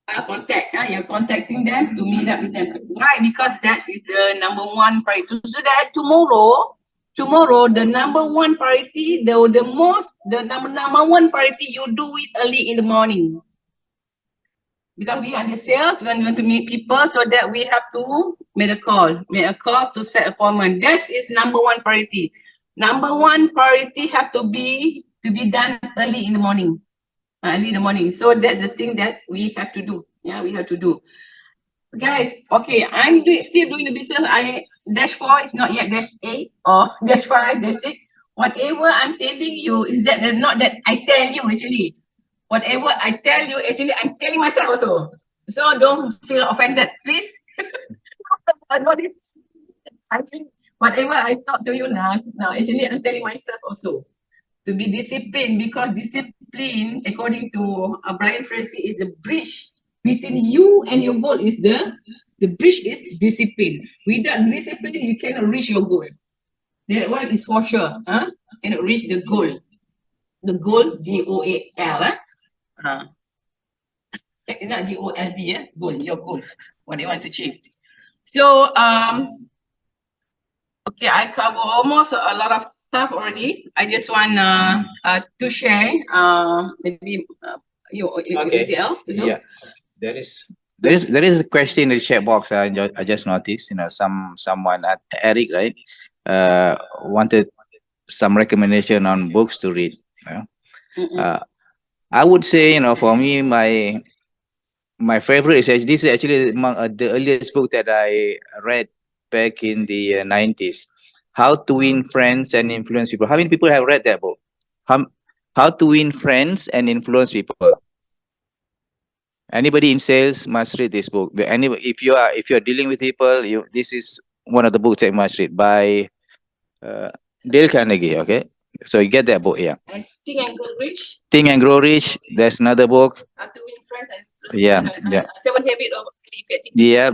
contact. You're contacting them to meet up with them. Why? Because that is the number one priority. So that tomorrow the number one priority, the number one priority, you do it early in the morning. Because we are the sales, we want to meet people, so that we have to make a call to set appointment. That is number one priority. Number one priority have to be done early in the morning. Early in the morning. So that's the thing that we have to do. Yeah, we have to do. Guys, okay, I'm still doing the business. Dash 4 is not yet dash 8 or dash 5, dash 6. Whatever I'm telling you is that not that I tell you actually. Whatever I tell you, actually, I'm telling myself also. So don't feel offended, please. Actually, whatever I talk to you now, actually, I'm telling myself also to be disciplined, because discipline, according to Brian Tracy, is the bridge between you and your goal. Is the bridge is discipline. Without discipline, you cannot reach your goal. That one is for sure. You cannot reach the goal. The goal, GOAL. It's not GOLD, goal, your goal, what you want to achieve. So, okay, I cover almost a lot of stuff already. I just want to share, maybe you anything else to do? Yeah, there is a question in the chat box. I just noticed, someone at Eric, right, wanted some recommendation on books to read. I would say, for me, my favorite is actually, this is actually among the earliest book that I read back in the 90s. How to Win Friends and Influence People. How many people have read that book? How to Win Friends and Influence People. Anybody in sales must read this book. If you're dealing with people, this is one of the books that you must read by Dale Carnegie. Okay, so you get that book. Yeah. And Think and Grow Rich. Think and Grow Rich. There's another book. How to Win Friends and Yeah, yeah. 7 Habits of Effective. Yeah,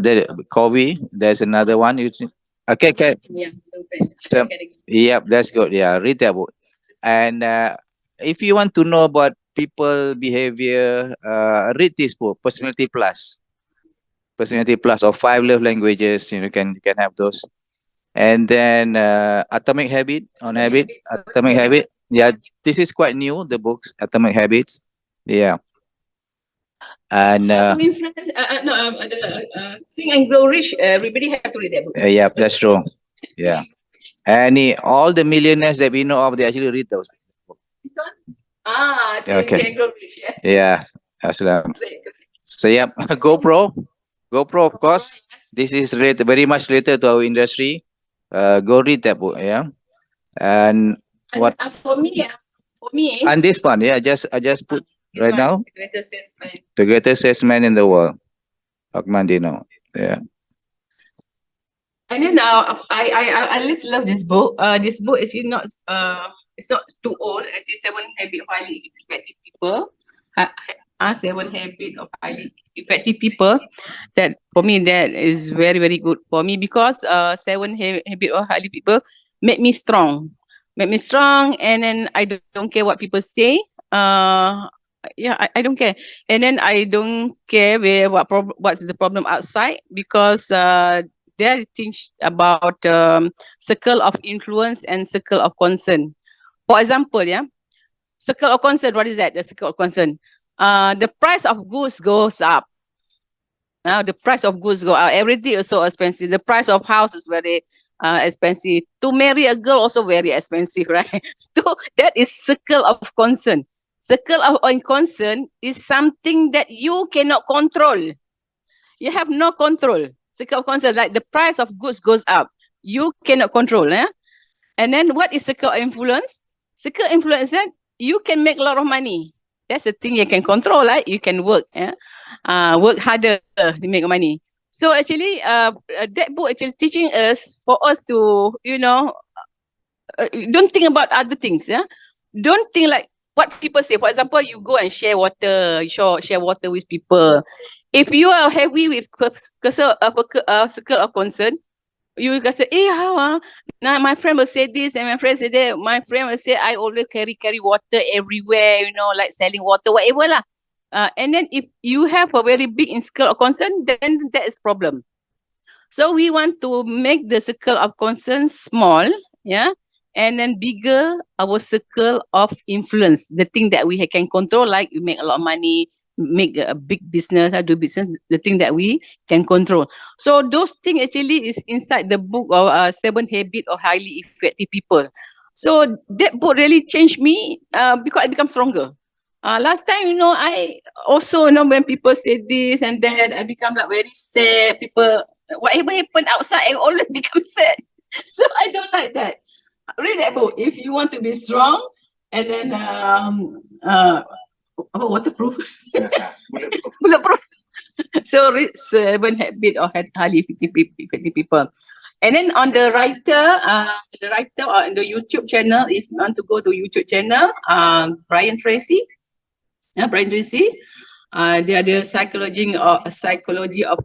Covey. There's another one. Okay. Yeah, Yeah, that's good. Yeah, read that book. And if you want to know about people behavior, read this book, Personality Plus. Personality Plus, or 5 Love Languages. You can have those. And then Atomic Habit on Habit. Atomic Habit. Yeah, this is quite new. The books Atomic Habits. Yeah. And Think and Grow Rich. Everybody have to read that book. yeah, that's true. Yeah. And all the millionaires that we know of, they actually read those. This one? Think and Grow Rich. Yeah. Assalam. So yeah, GoPro, of course. This is very much related to our industry. Go read that book. Yeah. And what? For me. And this one, yeah, I just put right now. The Greatest Salesman. The Greatest Salesman in the World. Akmandino. Yeah. And then I just love this book. This book is not it's not too old. Actually, 7 Habits of Highly Effective People. 7 Habits of Highly Effective People. That for me, that is very, very good for me, because 7 Habits of Highly People make me strong. And then I don't care what people say. I don't care. And then I don't care what's the problem outside, because there are things about circle of influence and circle of concern. For example, circle of concern, what is that? The circle of concern. The price of goods goes up. Now the price of goods go up. Everything is so expensive. The price of house is very expensive. To marry a girl also very expensive, right? So that is circle of concern. Circle of concern is something that you cannot control. You have no control. Circle of concern, like the price of goods goes up. You cannot control. And then what is circle of influence? Circle of influence, that you can make a lot of money. That's the thing you can control, right? You can work, work harder to make money. So actually, that book actually teaching us for us to, don't think about other things, Don't think like what people say. For example, you go and share water, share water with people. If you are heavy with circle of concern, you can say, how now my friend will say this and my friend say that. My friend will say I always carry water everywhere, like selling water, whatever lah. And then if you have a very big circle of concern, then that is problem. So we want to make the circle of concern small, and then bigger our circle of influence, the thing that we can control, like you make a lot of money, make a big business, do business, the thing that we can control. So those things actually is inside the book of 7 Habits of Highly Effective People. So that book really changed me because I become stronger. Last time, I also, when people say this and that, I become like very sad. People, whatever happened outside, I always become sad. So I don't like that. Read that book if you want to be strong, and then waterproof, bulletproof. So read 7 Habits of Highly Effective People. And then on the writer or on the YouTube channel, if you want to go to YouTube channel, Brian Tracy. Brian Tracy. Dia ada psychology of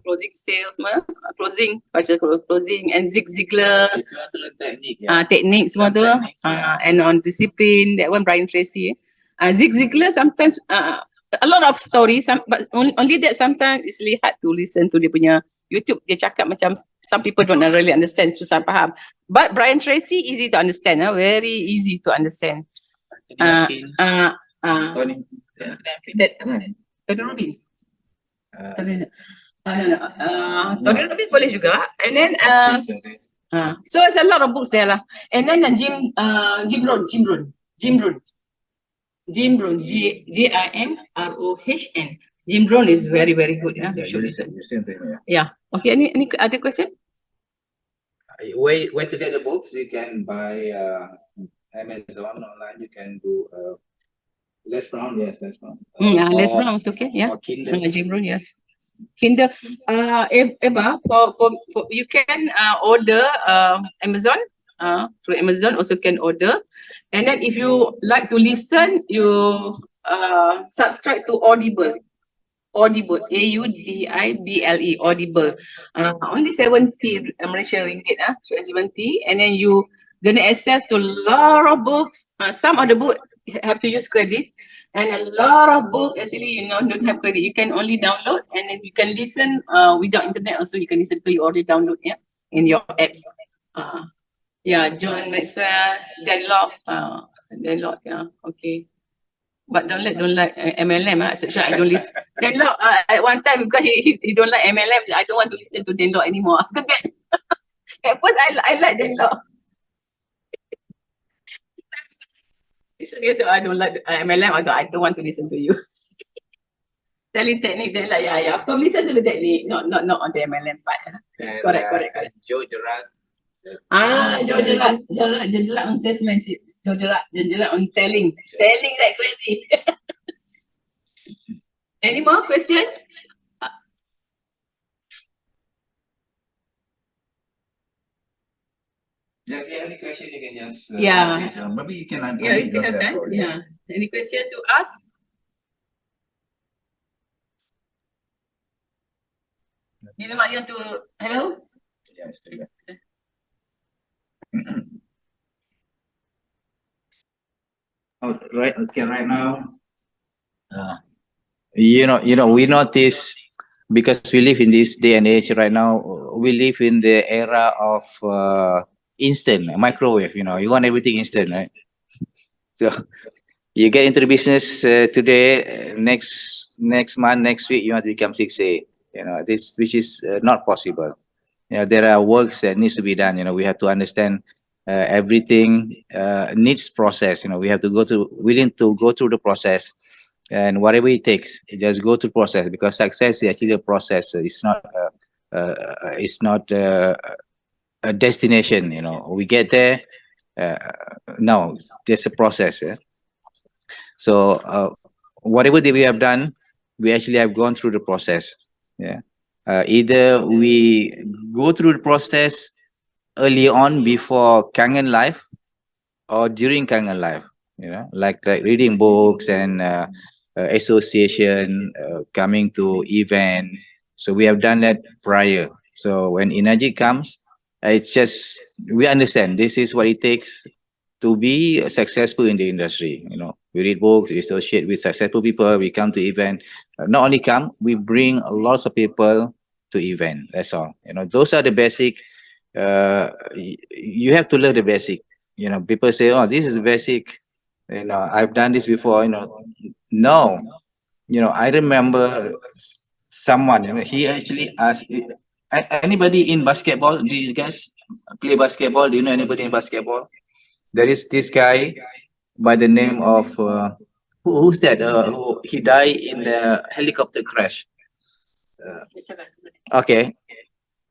closing sales, closing, and Zig Ziglar, technique semua tu, and on discipline, that one Brian Tracy. Zig Ziglar sometimes a lot of stories, but only that sometimes it's really hard to listen to dia punya YouTube. Dia cakap macam some people don't really understand, susah faham. But Brian Tracy easy to understand, very easy to understand. Tony Robbins. Tony Robbins boleh juga. And then so it's a lot of books there lah. And then Jim Rohn, Jimrohn. Jim Rohn is very, very good. You should listen. Yeah. Okay. Any other question? Where to get the books? You can buy Amazon online. You can do Les Brown, yes, Les Brown. Les Brown is okay, yeah. Or Kindle. Jim Rohn, yes. Kindle. Eba, for you can order Amazon. Through Amazon also can order. And then if you like to listen, you subscribe to Audible, Audible, Audible. Only 70 Malaysian ringgit, 70. And then you gonna access to a lot of books. Some of the book have to use credit, and a lot of book actually don't have credit. You can only download, and then you can listen without internet. Also, you can listen to you already download in your apps. John Maxwell, Deadlock, okay. But don't like MLM. So I don't listen. Deadlock at one time because he don't like MLM. I don't want to listen to Deadlock anymore. After that, at first I like Deadlock. So I don't like MLM. I don't want to listen to you. Selling technique, then like of course listen to the technique, not on the MLM part. Correct. Joe Gerard. Joe Gerard on salesmanship. Joe Gerard on selling like crazy. Any more question? If you have any question, you can just maybe you can you still have time. Any question to ask? You want to hello? Yeah, it's still there. Right now, we notice, because we live in this day and age right now, we live in the era of instant microwave. You want everything instant, right? So you get into the business today, next month, next week, you want to become 6A. This, which is not possible. There are works that needs to be done. We have to understand everything needs process. We have to willing to go through the process, and whatever it takes, just go through the process, because success is actually a process. It's not a destination. We get there. No, there's a process. So whatever that we have done, we actually have gone through the process. Yeah. Either we go through the process early on before Kangen life or during Kangen life, like reading books and association, coming to event. So we have done that prior. So when energy comes, it's just, we understand this is what it takes to be successful in the industry. We read books, we associate with successful people, we come to event. Not only come, we bring lots of people to event. That's all. Those are the basic. You have to learn the basic. People say, "Oh, this is basic." I've done this before. No. I remember someone. He actually asked. Anybody in basketball? Do you guys play basketball? Do you know anybody in basketball? There is this guy by the name of who's that? He died in the helicopter crash. Okay,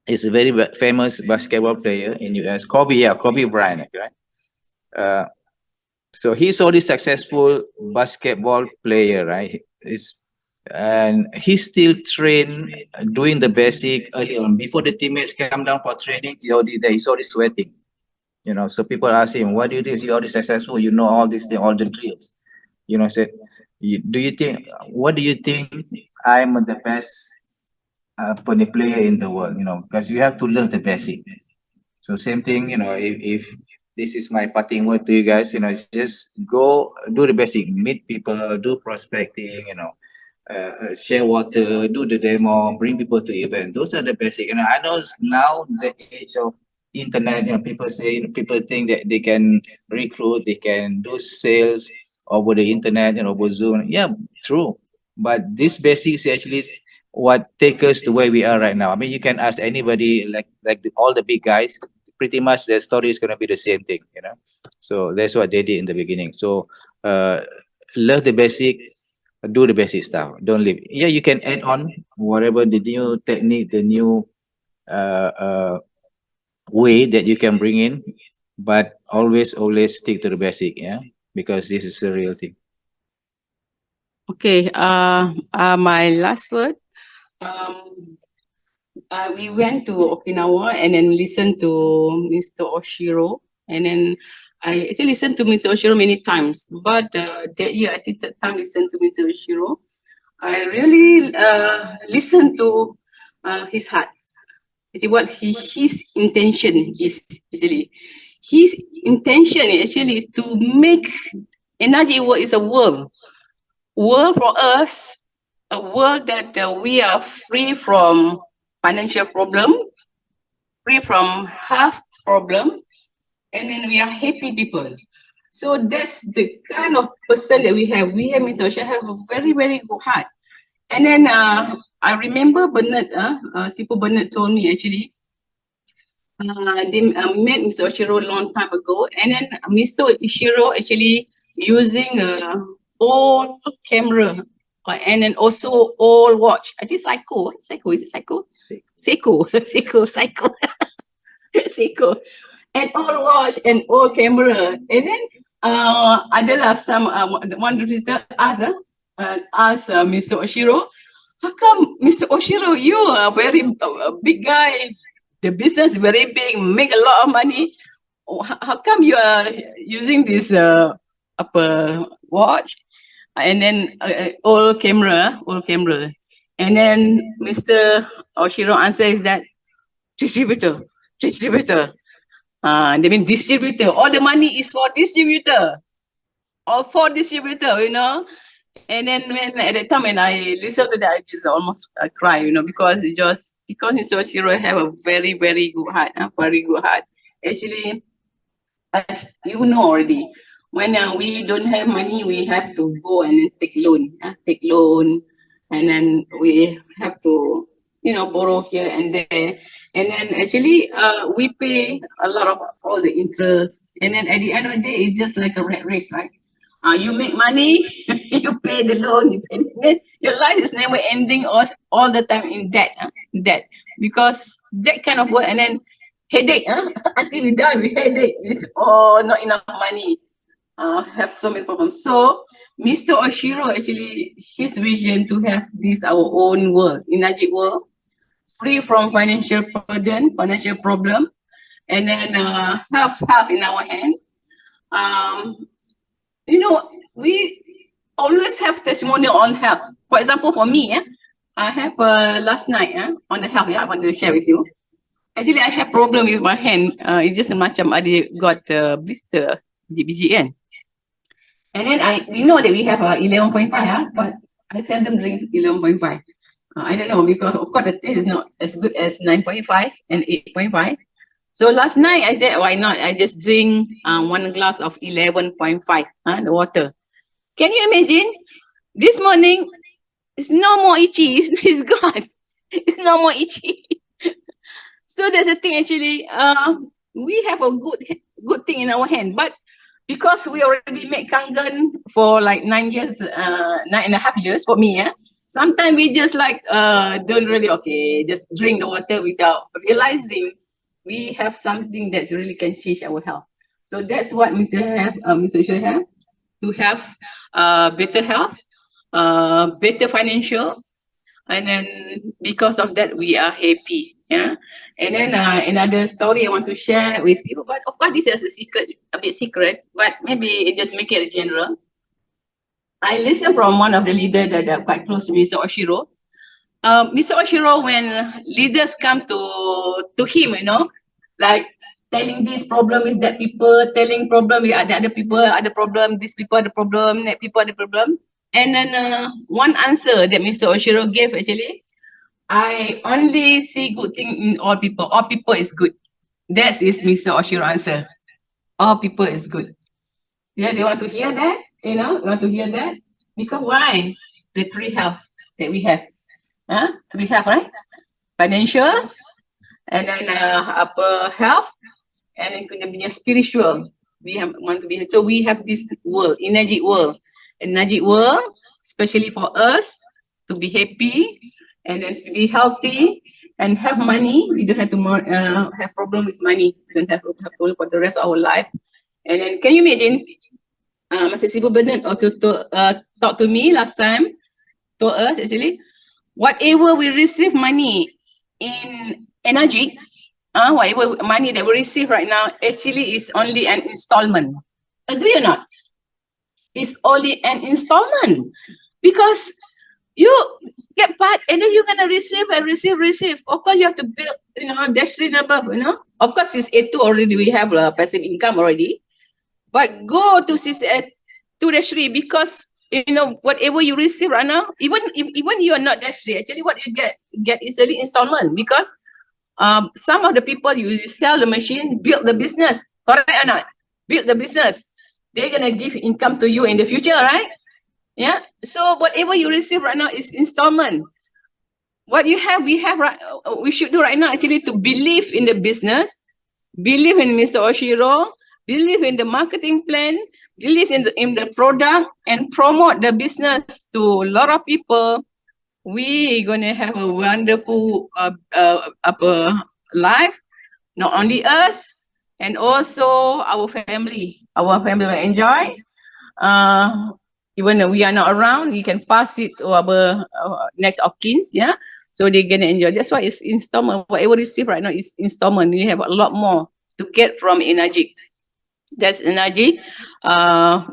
he's a very famous basketball player in US. Kobe, yeah, Kobe Bryant, right? Uh, so he's already successful basketball player, right? And he still train, doing the basic early on before the teammates come down for training. He already there. He's already sweating. So people ask him, "What do you do? You're already successful. You know all these things, all the drills." I said, "Do you think? What do you think? I'm the best player in the world? Because you have to learn the basic." So same thing, if this is my parting word to you guys, just go do the basic, meet people, do prospecting, share water, do the demo, bring people to event. Those are the basic. I know now the age of internet, people say, people think that they can recruit, they can do sales over the internet and over Zoom. Yeah, true. But this basic is actually what take us to where we are right now. I mean, you can ask anybody, all the big guys, pretty much their story is going to be the same thing. So that's what they did in the beginning. So learn the basic, do the basic stuff, don't leave. Yeah, you can add on whatever the new technique, the new uh, uh, way that you can bring in, but always stick to the basic. Yeah, because this is the real thing. Okay, my last word. We went to Okinawa and then listened to Mr. Oshiro, and then I actually listened to Mr. Oshiro many times. But that year, I think that time listened to Mr. Oshiro, I really listened to his heart. You see what his intention is actually. His intention actually to make energy world is a world for us, a world that we are free from financial problem, free from health problem, and then we are happy people. So that's the kind of person that we have. We have Mr. Osha have a very, very good heart. And then I remember Bernard, Sipo Bernard told me actually, they met Mr. Oshiro a long time ago. And then Mr. Oshiro actually using a old camera and then also old watch. I think Psycho, is it Psycho? Seiko, Psycho. Seiko. And old watch and old camera. And then adalah some one visitor asked Mr. Oshiro, how come Mr. Oshiro, you are very big guy, the business very big, make a lot of money. How come you are using this watch and then old camera? And then Mr. Oshiro answer is that distributor. They mean distributor. All the money is for distributor. Or for distributor. And then when at the time when I listened to that, I just almost cry, because Mr. Oshiro have a very, very good heart, very good heart. Actually, already, when we don't have money, we have to go and take loan, and then we have to, borrow here and there. And then actually, we pay a lot of all the interest. And then at the end of the day, it's just like a rat race, right? You make money, you pay the loan, you pay the debt. Your life is never ending all the time in debt, debt. Because that kind of work, and then headache, until we die with headache, it's not enough money, have so many problems. So Mr. Oshiro actually, his vision to have this our own world, energy world, free from financial burden, financial problem, and then have in our hand. Um, you know, we always have testimonial on health. For example, for me, I have last night on the health, I want to share with you. Actually, I have problem with my hand. It's just macam ada got blister, biji-biji kan. And then we know that we have 11.5, but I seldom drink 11.5. I don't know because of course the taste is not as good as 9.5 and 8.5. So last night I said, why not? I just drink 1 glass of 11.5, the water. Can you imagine? This morning, it's no more itchy. It's gone. It's no more itchy. So that's the thing actually. We have a good thing in our hand, but because we already make kangen for like 9 years, 9.5 years for me, sometimes we just like don't really just drink the water without realizing we have something that really can change our health. So that's what Mr. should have to have better health, better financial, and then because of that we are happy. Yeah. And then another story I want to share with you, but of course this is a bit secret, but maybe it just make it general. I listened from one of the leaders that are quite close to Mr. Oshiro. Mr. Oshiro, when leaders come to him, like telling this problem is that people, telling problem with other people other problem, these people are the problem, that people are the problem. And then one answer that Mr. Oshiro gave actually, I only see good thing in all people. All people is good. That is Mr. Oshiro answer. All people is good. Yeah, they want to hear that, they want to hear that. Because why? The three health that we have. Three health, right? Financial, and then health, and then kena punya spiritual. We want to be, so we have this world, energy world, especially for us to be happy and then to be healthy and have money. We don't have to have problem with money. We don't have problem for the rest of our life. And then can you imagine? Masa Sibu Bernard talk to me last time, told us actually, whatever we receive money in energy, whatever money that we receive right now actually is only an installment. Agree or not? It's only an installment because you get part and then you're gonna receive and receive. Of course, you have to build, dash line above, Of course, since A2 already we have passive income already, but go to -3 because whatever you receive right now, even you are not -3, actually what you get is only installment because some of the people you sell the machine, build the business, correct or not? Build the business. They're gonna give income to you in the future, right? Yeah. So whatever you receive right now is installment. What we have right, we should do right now actually to believe in the business, believe in Mr. Oshiro, believe in the marketing plan, believe in the product, and promote the business to a lot of people. We're gonna have a wonderful life. Not only us, and also our family. Our family will enjoy. Even though we are not around, we can pass it to our next of kins, yeah. So they're gonna enjoy. That's why it's installment. Whatever we receive right now is installment. We have a lot more to get from energy. That's energy.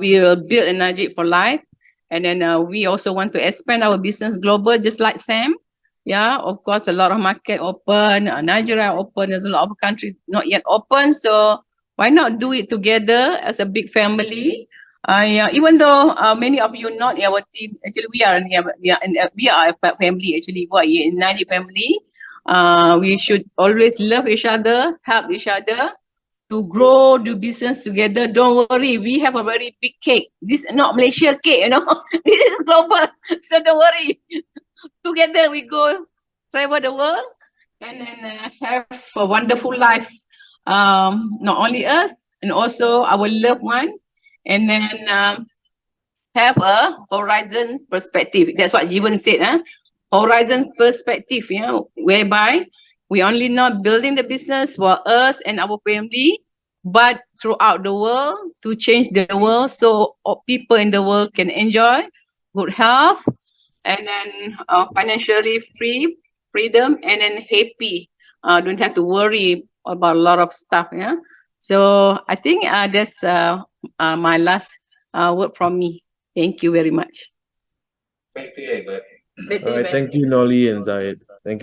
We will build energy for life, and then we also want to expand our business global, just like Sam. Yeah, of course, a lot of market open. Nigeria open. There's a lot of countries not yet open. So why not do it together as a big family? Yeah, even though many of you not in our team, actually we are a family. Actually, we are in energy family. We should always love each other, help each other to grow the business together. Don't worry, we have a very big cake. This is not Malaysia cake, this is global. So don't worry. Together we go travel the world and then have a wonderful life. Not only us and also our loved one, and then have a horizon perspective. That's what Jivan said, horizon perspective, whereby we only not building the business for us and our family, but throughout the world, to change the world so people in the world can enjoy good health, and then financially freedom, and then happy. Don't have to worry about a lot of stuff. Yeah. So I think that's my last word from me. Thank you very much. Back to you, Egbert. Back to All you, right, Ben. thank you, Nolly and Zahid.